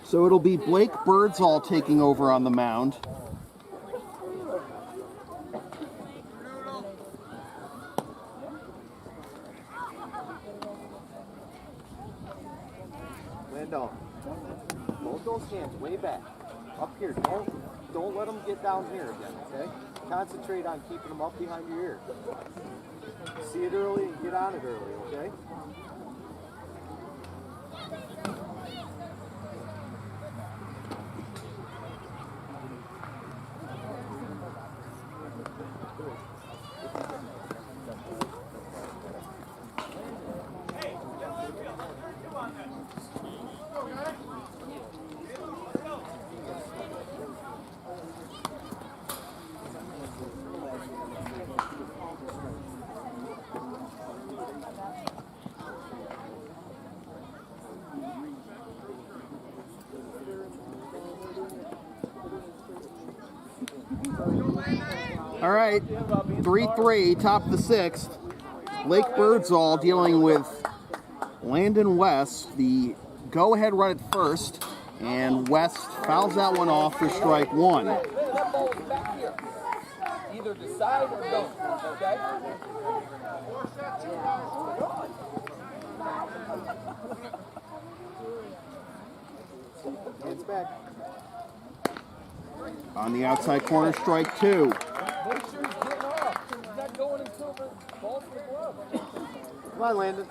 So it'll be Blake Birdsall taking over on the mound. Lando, hold those hands way back. Up here. Don't let them get down here again, okay? Concentrate on keeping them up behind your ear. See it early and get on it early, okay? All right, 3-3, top of the 6th. Blake Birdsall dealing with Landon West. The go-ahead run at first, and West fouls that one off for strike 1. Either decide or don't, okay? Hands back. On the outside corner, strike 2. Make sure he's getting off. He's not going until the ball's in the glove. Come on, Landon.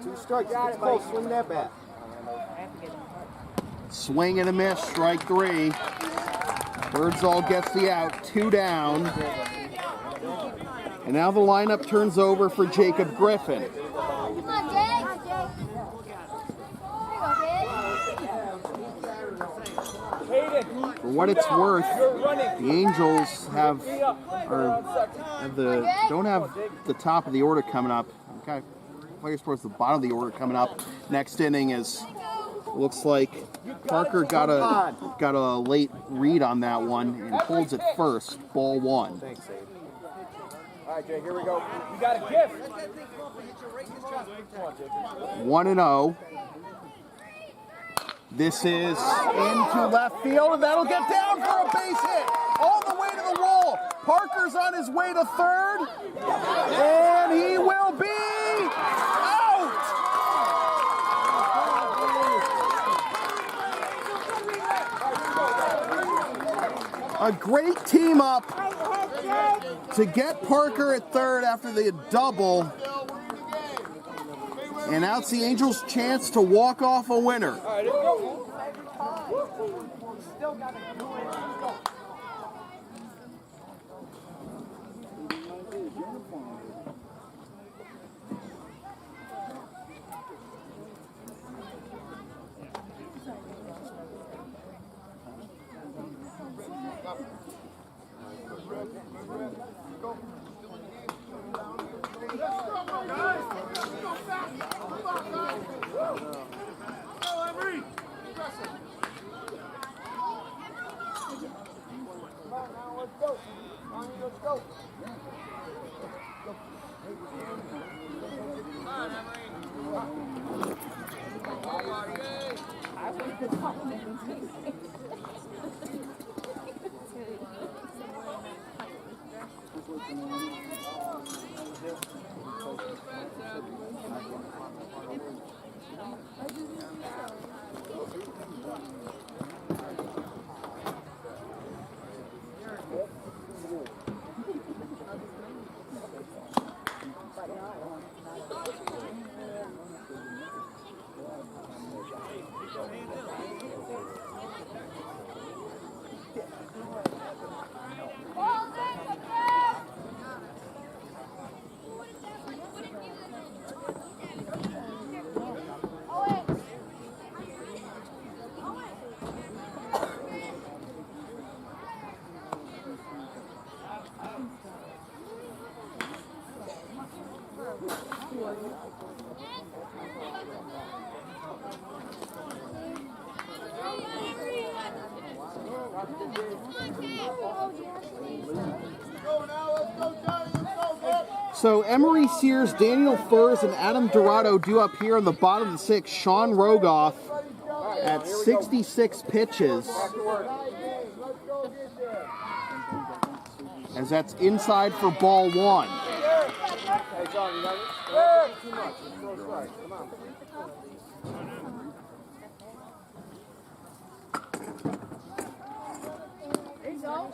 2 strikes. Get close. Swing that bat. Swing and a miss, strike 3. Birdsall gets the out, 2 down. And now the lineup turns over for Jacob Griffin. Come on, Jake. For what it's worth, the Angels don't have the top of the order coming up. Okay, players towards the bottom of the order coming up. Next inning is looks like Parker got a late read on that one and holds it first. Ball 1. Thanks, Abe. All right, Jay. Here we go. You got a gift. 1-0. This is into left field, and that'll get down for a base hit. All the way to the wall. Parker's on his way to third, and he will be out. A great team up to get Parker at third after the double. And now it's the Angels' chance to walk off a winner. So Emery Sears, Daniel Furs, and Adam Dorado due up here on the bottom of the 6. Sean Rogoff at 66 pitches. As that's inside for ball 1. Hey, John, you got too much. It's so strike. Come on.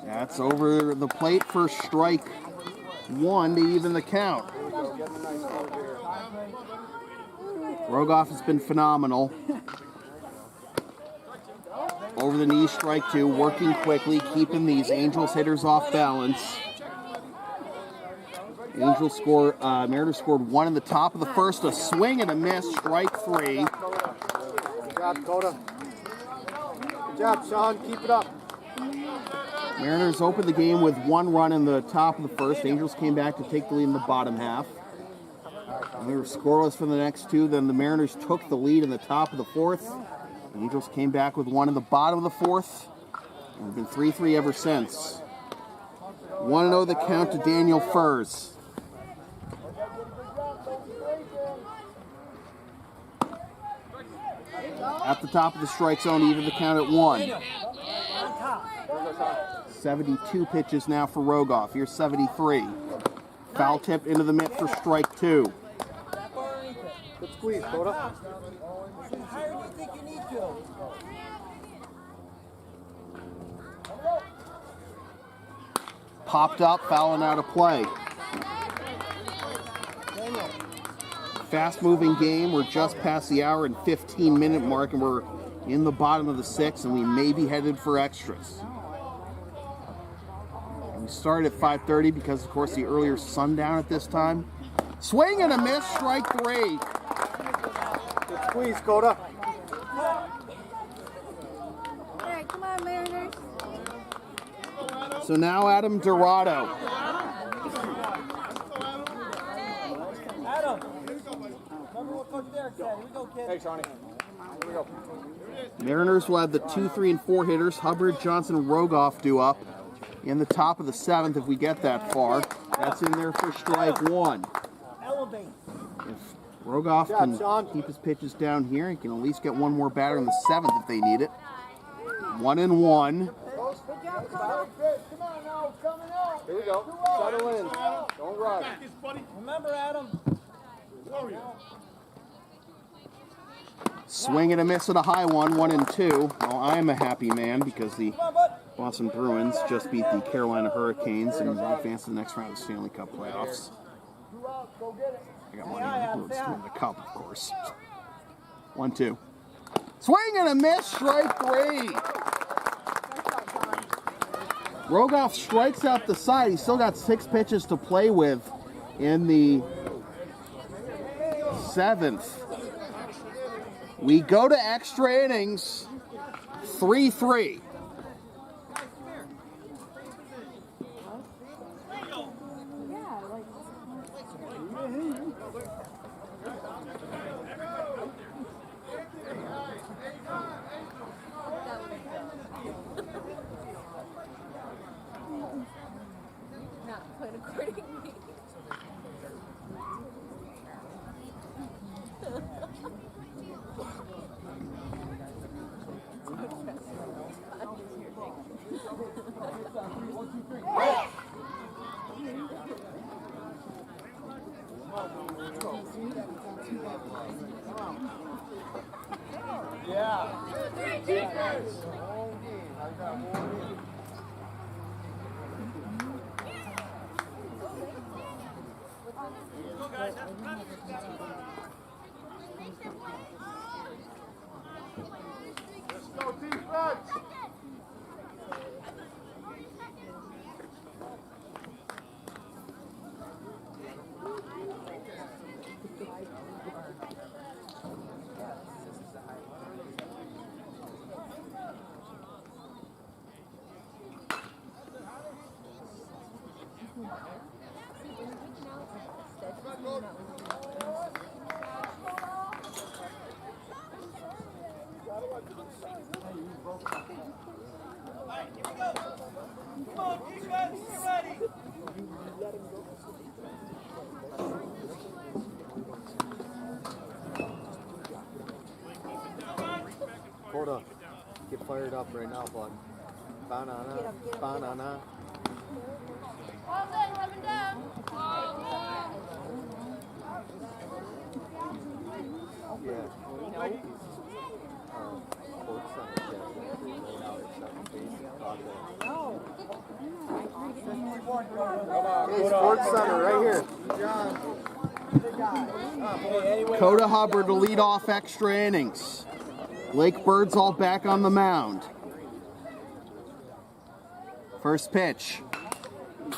That's over the plate for strike 1 to even the count. Rogoff has been phenomenal. Over the knee, strike 2, working quickly, keeping these Angels hitters off balance. Angels score, Mariners scored 1 in the top of the first, a swing and a miss, strike 3. Good job, Coda. Good job, Sean. Keep it up. Mariners opened the game with 1 run in the top of the first. Angels came back to take the lead in the bottom half. And we were scoreless for the next 2. Then the Mariners took the lead in the top of the 4th. The Angels came back with 1 in the bottom of the 4th. And we've been 3-3 ever since. 1-0 the count to Daniel Furs. At the top of the strike zone, even the count at 1. 72 pitches now for Rogoff. Here's 73. Foul tip into the mitt for strike 2. Good squeeze, Coda. Higher than you think you need to. Popped up, fouling out of play. Fast-moving game. We're just past the hour and 15-minute mark, and we're in the bottom of the 6th, and we may be headed for extras. And we started at 5:30 because, of course, the earlier sundown at this time. Swing and a miss, strike 3. Good squeeze, Coda. All right, come on, Mariners. So now Adam Dorado. Adam, remember what Coach Derek said. Here we go, kid. Hey, Shawnee. Here we go. Mariners will have the 2, 3, and 4 hitters. Hubbard, Johnson, and Rogoff due up in the top of the 7th if we get that far. That's in there for strike 1. Elevate. If Rogoff can keep his pitches down here, he can at least get 1 more batter in the 7th if they need it. 1-1. Good job, Coda. Come on now, coming out. Here we go. Settle in. Don't rush. Remember, Adam. Swing and a miss at a high one, 1-2. Well, I am a happy man because the Boston Bruins just beat the Carolina Hurricanes and advanced to the next round of the Stanley Cup playoffs. I got money on the Bruins to win the Cup, of course. 1-2. Swing and a miss, strike 3. Rogoff strikes out the side. He's still got 6 pitches to play with in the 7th. We go to extra innings, 3-3. Not played accordingly. Go, defense! Come on, defense, get ready. Hold up. Get fired up right now, bud. Banana. Banana. All day, coming down. Yeah. Sports Center, hey, Sports Center, right here. Coda Hubbard to lead off extra innings. Lake Birdsall back on the mound. First pitch.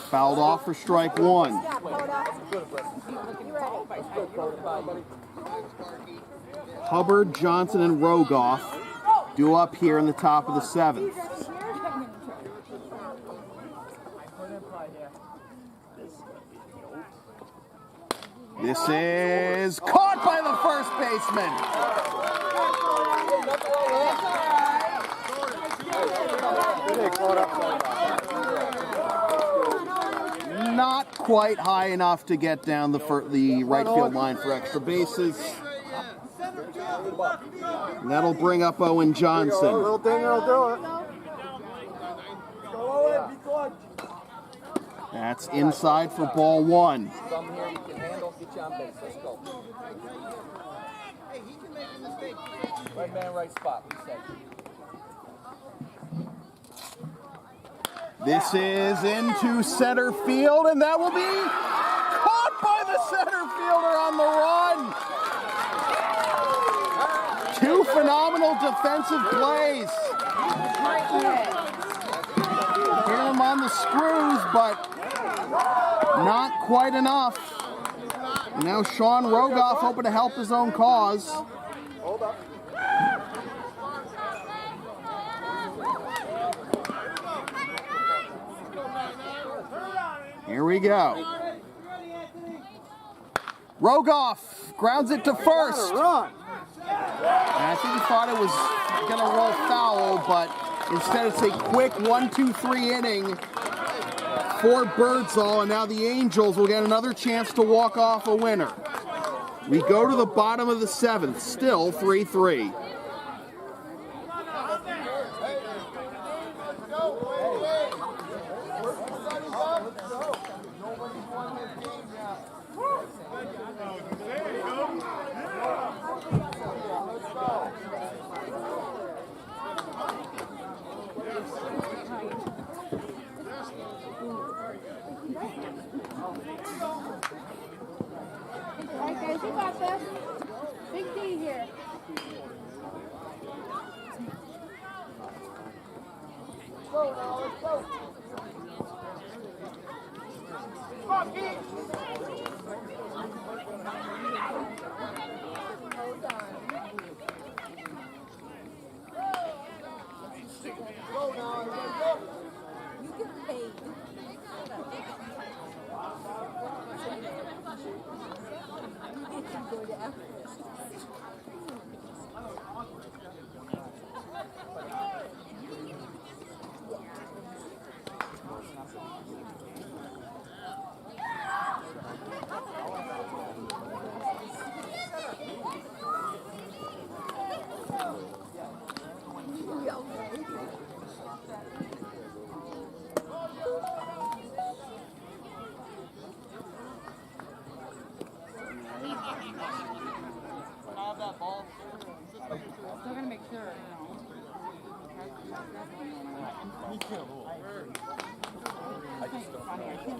Fouled off for strike one. Hubbard, Johnson, and Rogoff due up here in the top of the seventh. This is caught by the first baseman. Not quite high enough to get down the right field line for extra bases. And that'll bring up Owen Johnson. Little dinger will do it. That's inside for ball one. Come here, you can handle, get you on base. Let's go. Right man, right spot. We say. This is into center field, and that will be caught by the center fielder on the run. Two phenomenal defensive plays. Hit him on the screws, but not quite enough. And now Sean Rogoff hoping to help his own cause. Hold up. Here we go. Rogoff grounds it to first. Run. And I think he thought it was going to roll foul, but instead it's a quick 1-2-3 inning for Birdsall, and now the Angels will get another chance to walk off a winner. We go to the bottom of the seventh, still 3-3. Alright guys, you got this. Big D here. Go now, let's go. Come on, Pete. Hold on. Go now, everybody, go. You get paid. You can go to Africa. Still gonna make sure, Me too. I just don't know.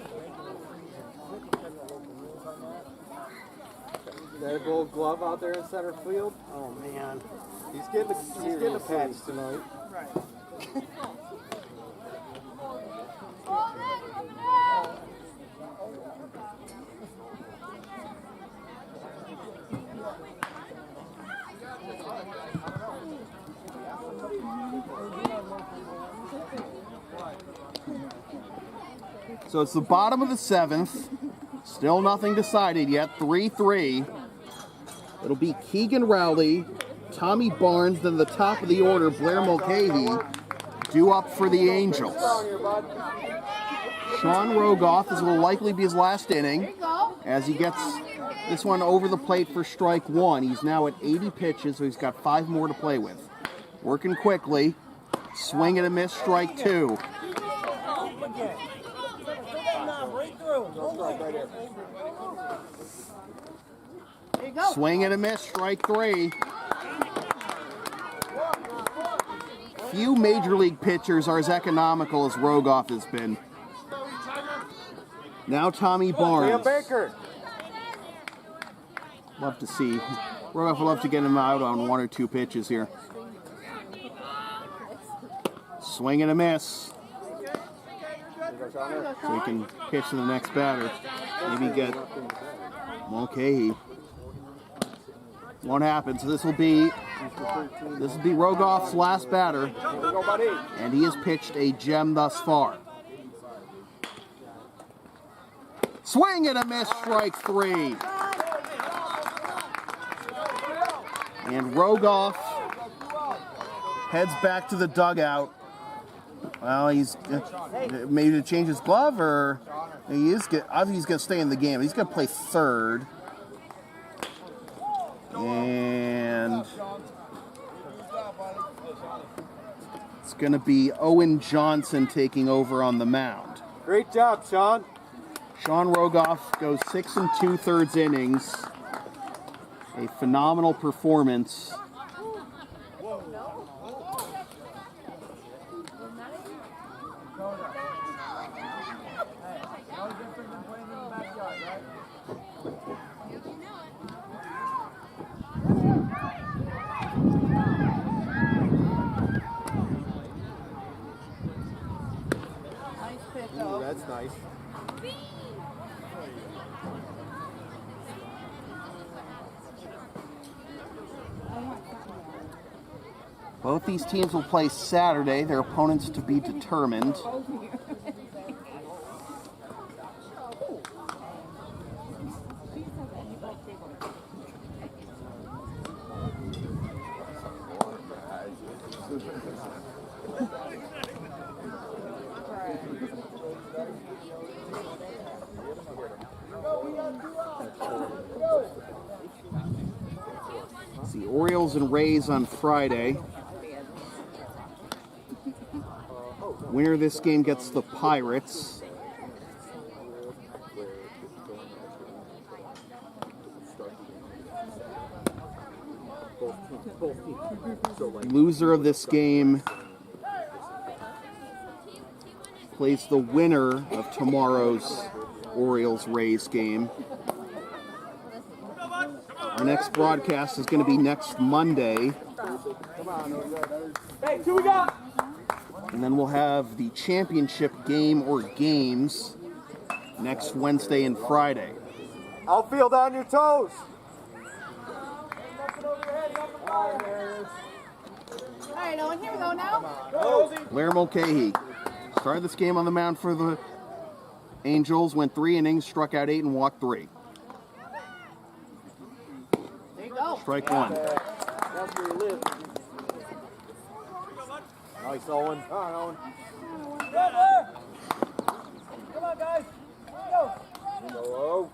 That gold glove out there in center field. Oh man. He's getting a patch tonight. So it's the bottom of the 7th. Still nothing decided yet. 3-3. It'll be Keegan Rowley, Tommy Barnes, then the top of the order, Blair Mulcahy, due up for the Angels. Sean Rogoff, this will likely be his last inning as he gets this one over the plate for strike 1. He's now at 80 pitches, so he's got 5 more to play with. Working quickly. Swing and a miss, strike 2. Swing and a miss, strike 3. Few major league pitchers are as economical as Rogoff has been. Now Tommy Barnes. Baker. Love to see. Rogoff would love to get him out on 1 or 2 pitches here. Swing and a miss. So he can pitch to the next batter. Maybe get Mulcahy. Won't happen. So this will be Rogoff's last batter, and he has pitched a gem thus far. Swing and a miss, strike 3. And Rogoff heads back to the dugout. Well, he's maybe to change his glove, or I think he's going to stay in the game. He's going to play third. And it's going to be Owen Johnson taking over on the mound. Great job, Sean. Sean Rogoff goes 6 2/3 innings. A phenomenal performance. Ooh, that's nice. Both these teams will play Saturday. Their opponents to be determined. It's the Orioles and Rays on Friday. Winner of this game gets the Pirates. Loser of this game plays the winner of tomorrow's Orioles-Rays game. Our next broadcast is going to be next Monday. Hey, who we got? And then we'll have the championship game or games next Wednesday and Friday. Outfield on your toes. All right, Owen, here we go now. Blair Mulcahy started this game on the mound for the Angels, went 3 innings, struck out 8 and walked 3. There you go. Strike 1. That's where you live. Nice, Owen. Come on, Owen. Come on, guys. Go. Hello.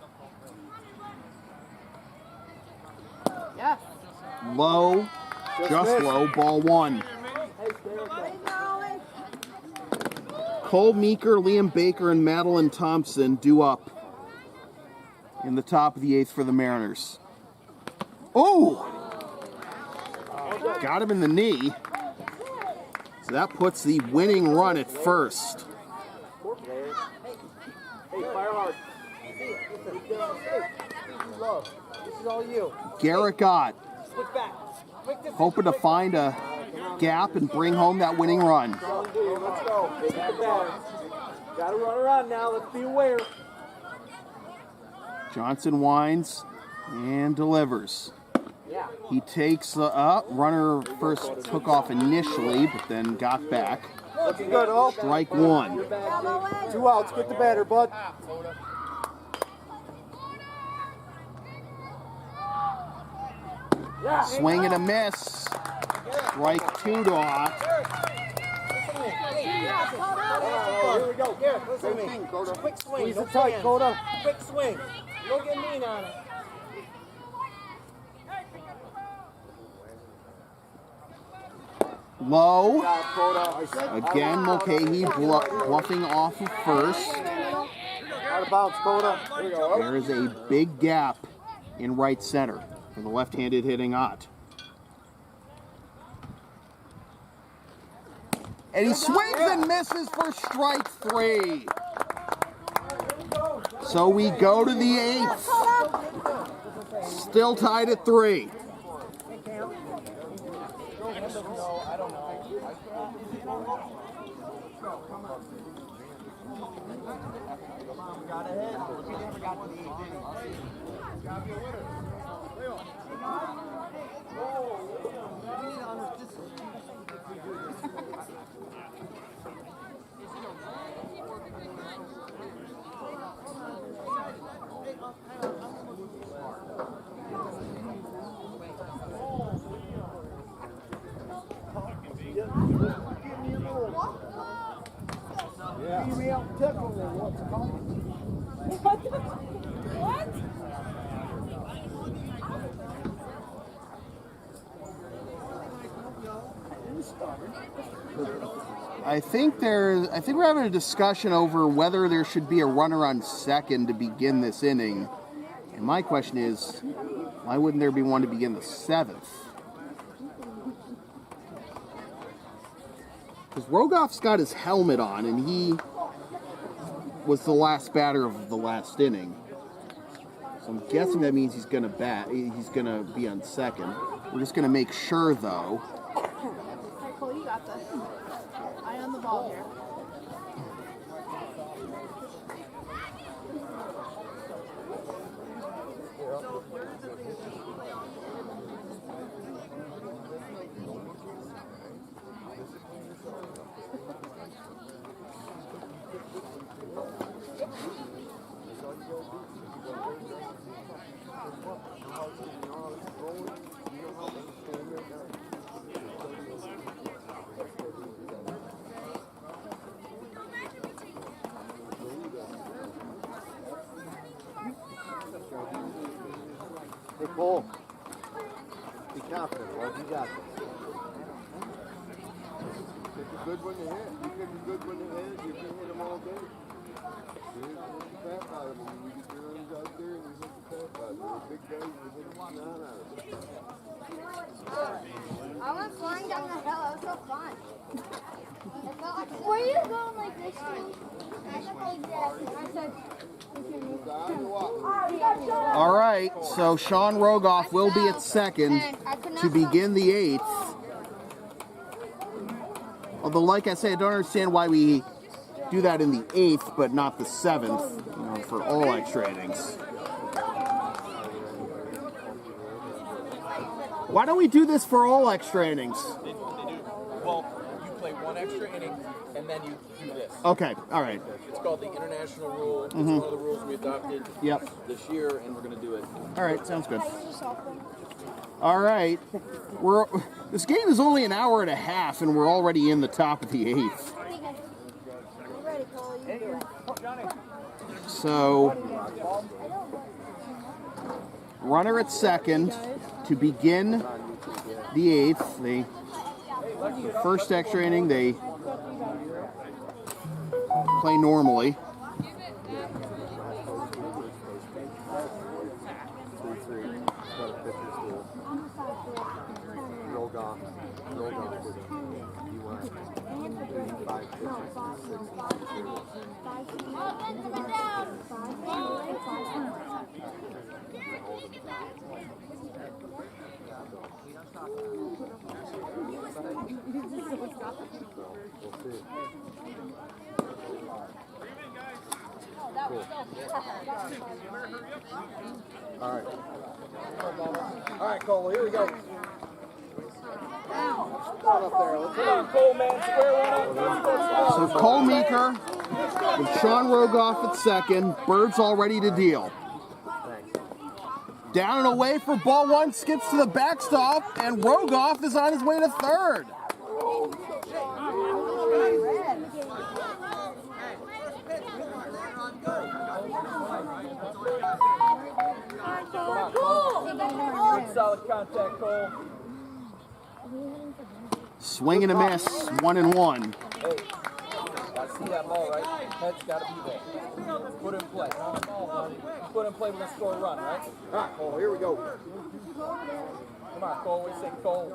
Yes. Low, just low, ball 1. Cole Meeker, Liam Baker, and Madeline Thompson due up in the top of the 8th for the Mariners. Oh! Got him in the knee. So that puts the winning run at first. Hey, fire hard. This is all you. Garrett Gott Switch back. Quick to hoping to find a gap and bring home that winning run. let's go. Get the batter. Gotta run around now. Let's be aware. Johnson winds and delivers. Yeah. He takes runner first took off initially, but then got back. Looking good, oh. Strike one. 2 outs, get the batter, bud. Swing and a miss. Strike two to Ott. Here we go. Garrett, listen to me. Quick swing. Squeeze No it tight, fans. Coda. Quick swing. Don't get mean on it. Low. Out, Coda. Again, Mulcahy bluffing off of first. Out of bounds, Coda. There you go. There is a big gap in right center for the left-handed hitting Ott. And he swings and misses for strike three. So we go to the eighth. Still tied at 3. I think we're having a discussion over whether there should be a runner on second to begin this inning. And my question is, why wouldn't there be one to begin the 7th? Because Rogoff's got his helmet on, and he was the last batter of the last inning. So I'm guessing that means he's going to bat. He's going to be on second. We're just going to make sure, though. Okay, Cole, you got this. Eye on the ball here. Hey, Cole. Be confident, bud. You got this. Pick a good one to hit. You pick a good one to hit, you can hit them all day. Hit the crap out of them. We get your arms out there and you hit the crap out of them. They're big guys, you hit the snot out of them. I went flying down the hill. It was so fun. Were you going like this too? I thought they did. I said, All right, so Sean Rogoff will be at second to begin the 8th. Although, like I say, I don't understand why we do that in the 8th, but not the 7th, for all extra innings. Why don't we do this for all extra innings? They do. Well, you play one extra inning, and then you do this. Okay, all right. It's called the international rule. It's one of the rules we adopted this year, and we're going to do it. All right, sounds good. All right, this game is only an hour and a half, and we're already in the top of the 8th. So, runner at second to begin the 8th. The first extra inning, they play normally. All right, Cole, here we go. So Cole Meeker with Sean Rogoff at second. Birds all ready to deal. Down and away for ball one, skips to the backstop, and Rogoff is on his way to third. Good solid contact, Cole. Swing and a miss, 1-1. Hey, gotta see that ball, right? Head's gotta be there. Put in play. Put in play, we're gonna score a run, right? All right, Cole, here we go. Come on, Cole, what do you say, Cole?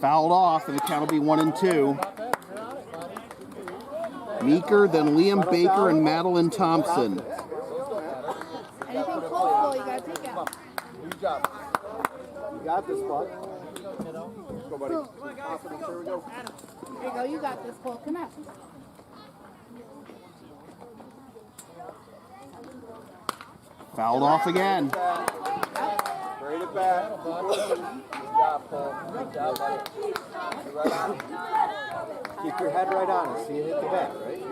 Fouled off, and the count will be 1-2. Meeker, then Liam Baker and Madeline Thompson. Anything close, you gotta take out. Good job. You got this, bud. Go, buddy. Here we go. There you go, you got this, Cole. Come out. Fouled off again. Straight it back. Good job, Paul. Good job, buddy. You're right on. Keep your head right on it. See it hit the bat, right?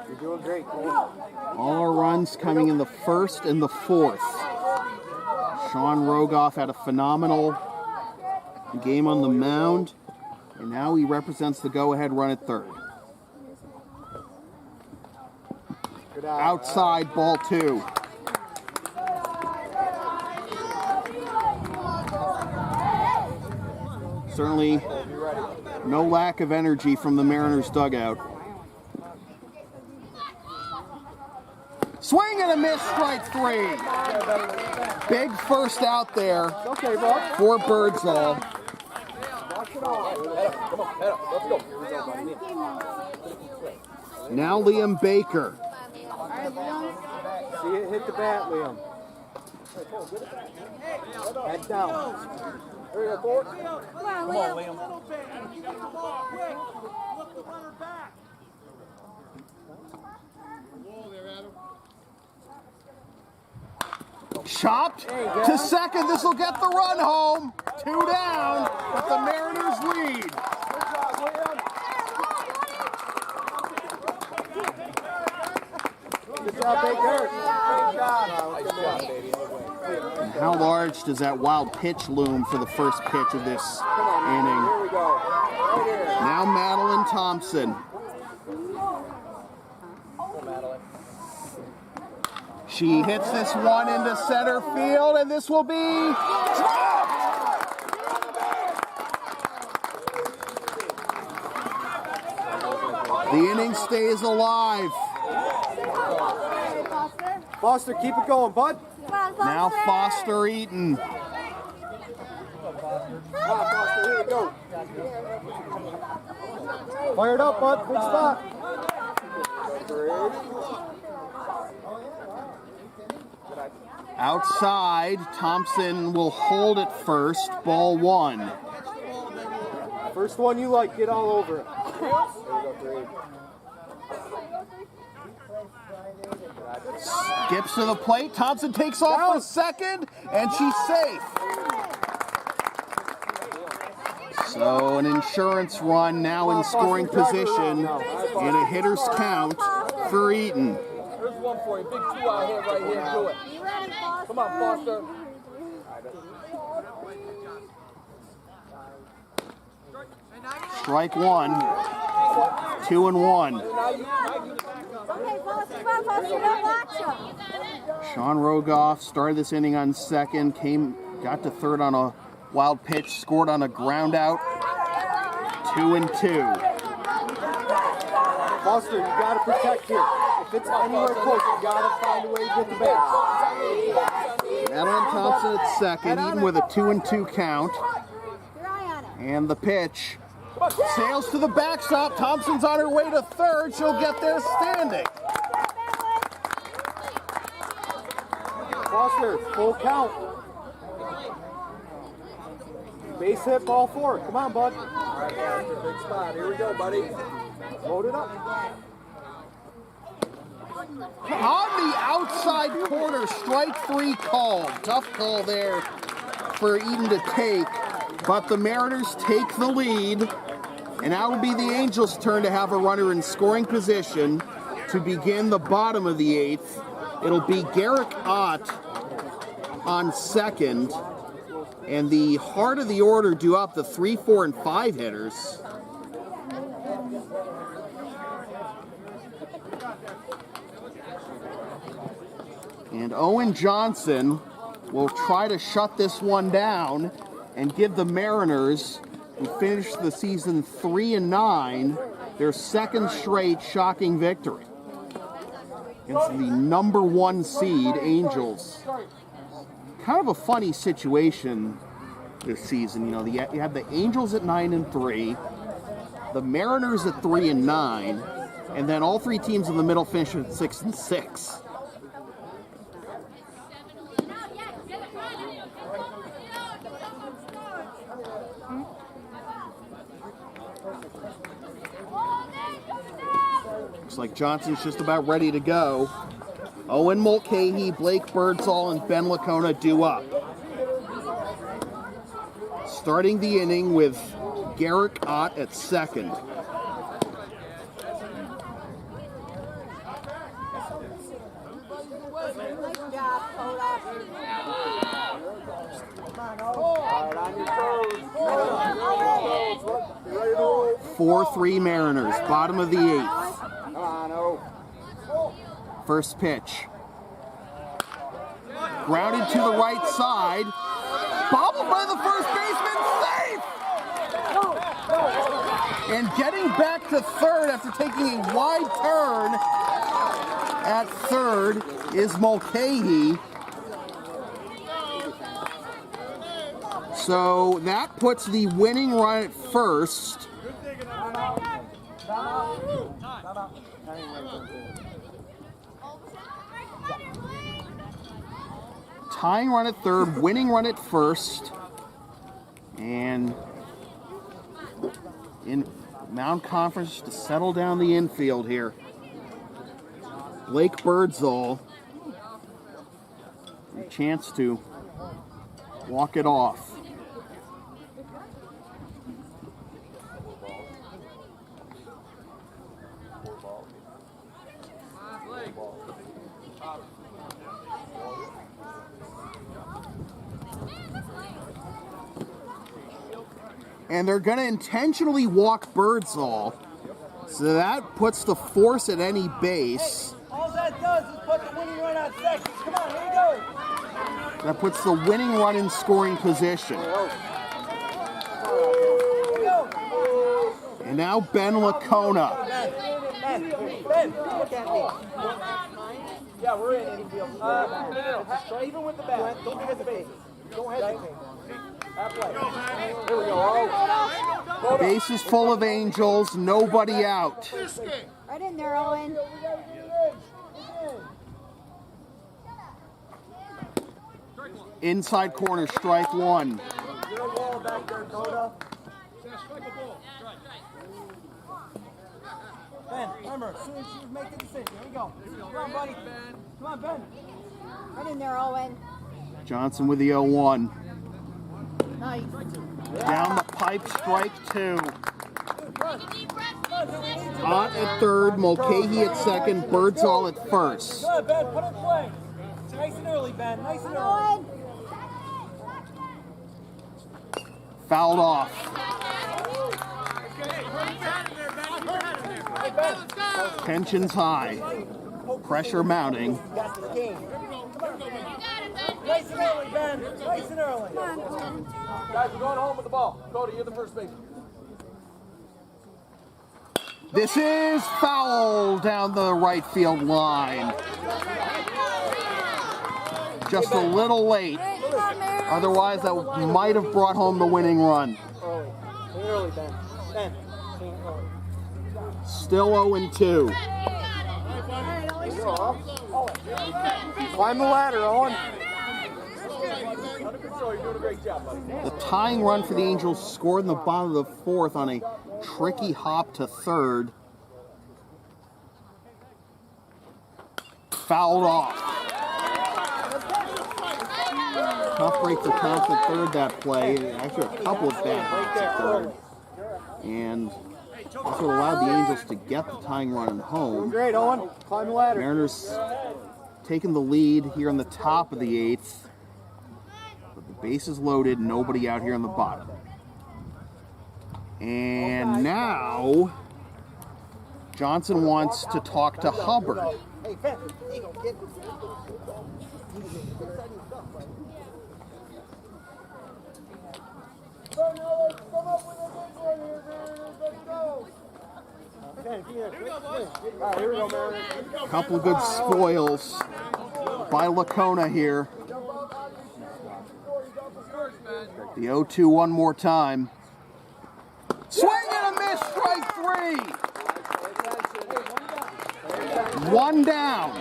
You're doing great, Cole. All our runs coming in the first and the fourth. Sean Rogoff had a phenomenal game on the mound, and now he represents the go-ahead run at third. Good eye. Outside, ball two. Certainly no lack of energy from the Mariners dugout. Swing and a miss, strike three. Big first out there Okay, bud. for Birdsall. Watch it off. Head up, come on, head up. Let's go. Now Liam Baker. See it hit the bat, Liam. Head down. There you go, Ford. Come on, Come on, Liam. Liam. Chopped to second. This will get the run home. 2 down, but the Mariners lead. Good job, Baker. Nice job, baby. And how large does that wild pitch loom for the first pitch of this inning? Here we go. Right here. Now Madeline Thompson. She hits this one into center field, and this will be dropped. The inning stays alive. Foster, keep it going, bud. Now Foster Eaton. Come on, Foster, here we go. Fired up, bud. Big spot. Outside, Thompson will hold it first, ball one. First one you like, get all over it. Skips to the plate, Thompson takes off for second, and she's safe. So an insurance run now in scoring position in a hitter's count for Eaton. Here's one for you. Big 2 out here, right here. Do it. Come on, Foster. Strike one, 2-1. Sean Rogoff started this inning on second, got to third on a wild pitch, scored on a ground out, 2-2. Foster, you gotta protect here. If it's anywhere close, you gotta find a way to get the base. Madeline Thompson at second, Eaton with a 2-2 count. And the pitch sails to the backstop. Thompson's on her way to third. She'll get there standing. faster. Full count. Base hit, ball 4. Come on, bud. All right, master, big spot. Here we go, buddy. Load it up. On the outside corner, strike 3 called. Tough call there for Eden to take, but the Mariners take the lead, and now will be the Angels' turn to have a runner in scoring position to begin the bottom of the 8th. It'll be Garrick Ott on second, and the heart of the order due up the 3, 4, and 5 hitters. And Owen Johnson will try to shut this one down and give the Mariners, who finished the season 3-9, their second straight shocking victory against the number 1 seed Angels. Kind of a funny situation this season. You know, you have the Angels at 9-3, the Mariners at 3-9, and then all 3 teams in the middle finish at 6-6. Looks like Johnson's just about ready to go. Owen Mulcahy, Blake Birdsall, and Ben Lacona due up. Starting the inning with Garrick Ott at second. All 4-3 Mariners, bottom of the 8th. Come on, O. First pitch. Grounded to the right side. Bobbled by the first baseman, safe! And getting back to third after taking a wide turn at third is Mulcahy. So that puts the winning run at first. Tying run at third, winning run at first. And in Mound Conference to settle down the infield here. Blake Birdsall. A chance to walk it off. And they're going to intentionally walk Birdsall. So that puts the force at any base. All that does is put the winning run on second. Come on, here we go. That puts the winning run in scoring position. And now Ben Lacona. Ben, look at me. Yeah, we're in infield. No. Even with the bat, don't forget the bases. Don't hesitate. Here we go. Base is full of Angels, nobody out. Right in there, Owen. Inside corner, strike 1. Your wall back there, Coda. Ben, remember, as soon as you make the decision, here we go. Come on, buddy. Come on, Ben. Right in there, Owen. Johnson with the 0-1. Nice. Down the pipe, strike 2. Ott at third, Mulcahy at second, Birdsall at first. Good, Ben, put it play. Nice and early, Ben, nice and early. Fouled off. Tension's high. Pressure mounting. Got this game. Nice and early, Ben. Nice and early. Guys, we're going home with the ball. Cody, you're the first baseman. This is foul down the right field line. Just a little late. Otherwise, that might have brought home the winning run. Early. Early, Ben. Ben. Early. Still 0-2. Climb the ladder, Owen. you're doing a great job, buddy. The tying run for the Angels scored in the bottom of the fourth on a tricky hop to third. Fouled off. Tough break for Thompson third that play. Actually, a couple of bad breaks at third. And that's what allowed the Angels to get the tying run home. Great, Owen. Climb the ladder. Mariners taking the lead here in the top of the eighth. But the bases loaded, nobody out here in the bottom. And now Johnson wants to talk to Hubbard. Hey, Finn, there you go, kid. Couple of good spoils by Lacona here. The 0-2 one more time. Swing and a miss, strike three. One down.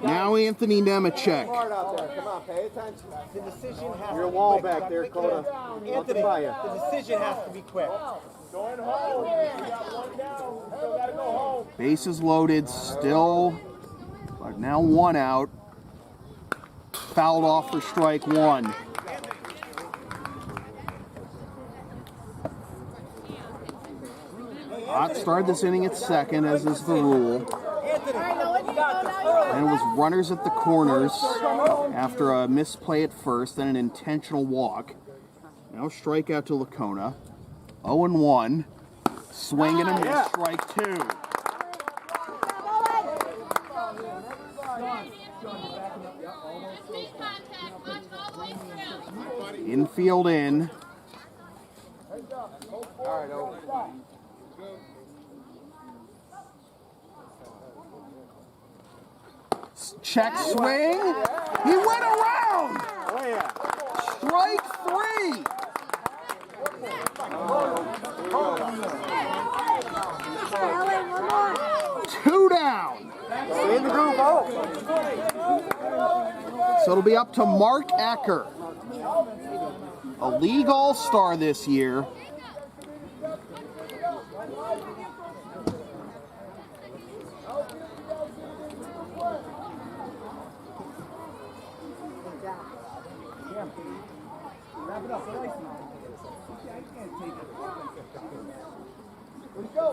Now Anthony Nemechek. Come on, pay attention. The decision has Your to be wall quick. back there, Coda. Anthony, by you. the decision has to be quick. Going home. We got one down. We still got to go home. Bases loaded still, but now one out. Fouled off for strike one. Ott started this inning at second, as is the rule. And it was runners at the corners after a misplay at first, then an intentional walk. Now strikeout to Lacona. 0-1. Swing and a miss, strike two. Infield in. All right, Owen. Check swing. He went around. Oh, yeah. Strike three. Two down. Stay in the groove, oh. So it'll be up to Mark Ecker, a league all-star this year. Wrap it up. Let's go.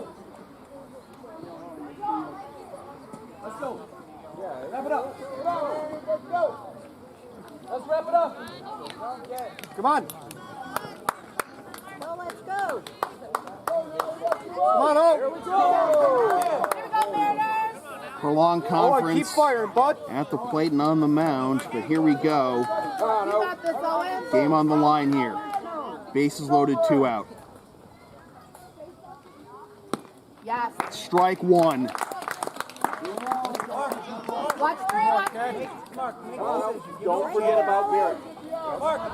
Let's go. Yeah, wrap it up. Let's go. Let's wrap it up. Come on. Well, let's go. Come on, Owen. Here we go. Prolonged Owen, conference keep firing, bud. at the plate and on the mound, but here we go. Come on, Owen. Game on the line here. Bases loaded, two out. Yes. Strike one. Watch three, watch three. Don't forget about Garrett.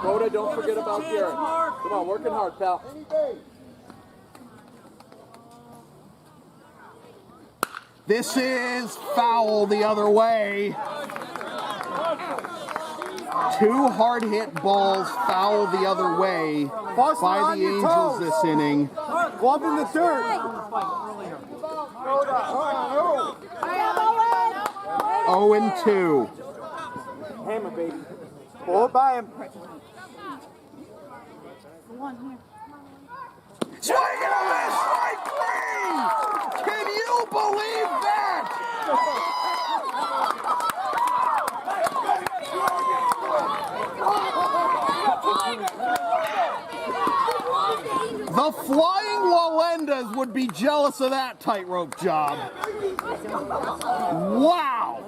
Coda, don't forget about Garrett. Come on, working hard, pal. This is foul the other way. Two hard hit balls foul the other way by the Angels this inning. Glove in the dirt. 0-2. Hammer, baby. Pull it by him. Swing and a miss, strike three! Can you believe that? The Flying Walendas would be jealous of that tightrope job. Wow!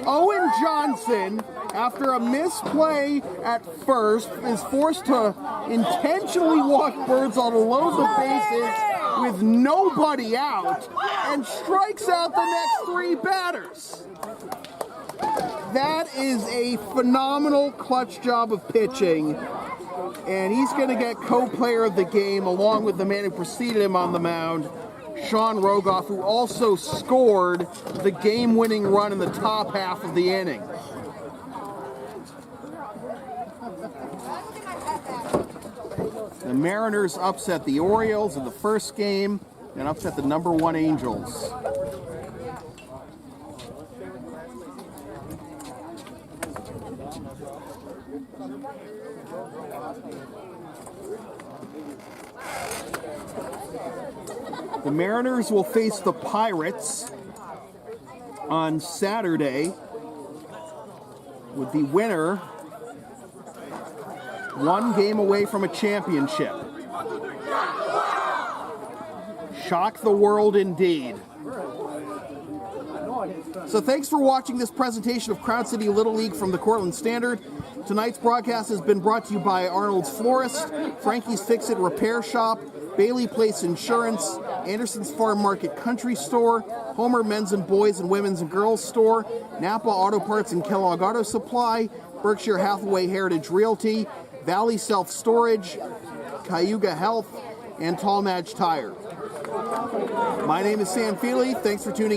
Owen Johnson, after a misplay at first, is forced to intentionally walk birds on a load of bases with nobody out and strikes out the next three batters. That is a phenomenal clutch job of pitching, and he's going to get co-player of the game along with the man who preceded him on the mound, Sean Rogoff, who also scored the game-winning run in the top half of the inning. The Mariners upset the Orioles in the first game and upset the #1 Angels. The Mariners will face the Pirates on Saturday, with the winner one game away from a championship. Shock the world indeed. So thanks for watching this presentation of Crown City Little League from the Cortland Standard. Tonight's broadcast has been brought to you by Arnold's Florist, Frankys Fix Repair Shop, Bailey Place Insurance, Anderson's Farm Market Country Store, Homer Men's and Boys and Women's and Girls Store, Napa Auto Parts and Kellogg Auto Supply, Berkshire Hathaway Heritage Realty, Valley Self Storage, Cayuga Health, and Tallmadge Tire. My name is Sam Feely. Thanks for tuning in.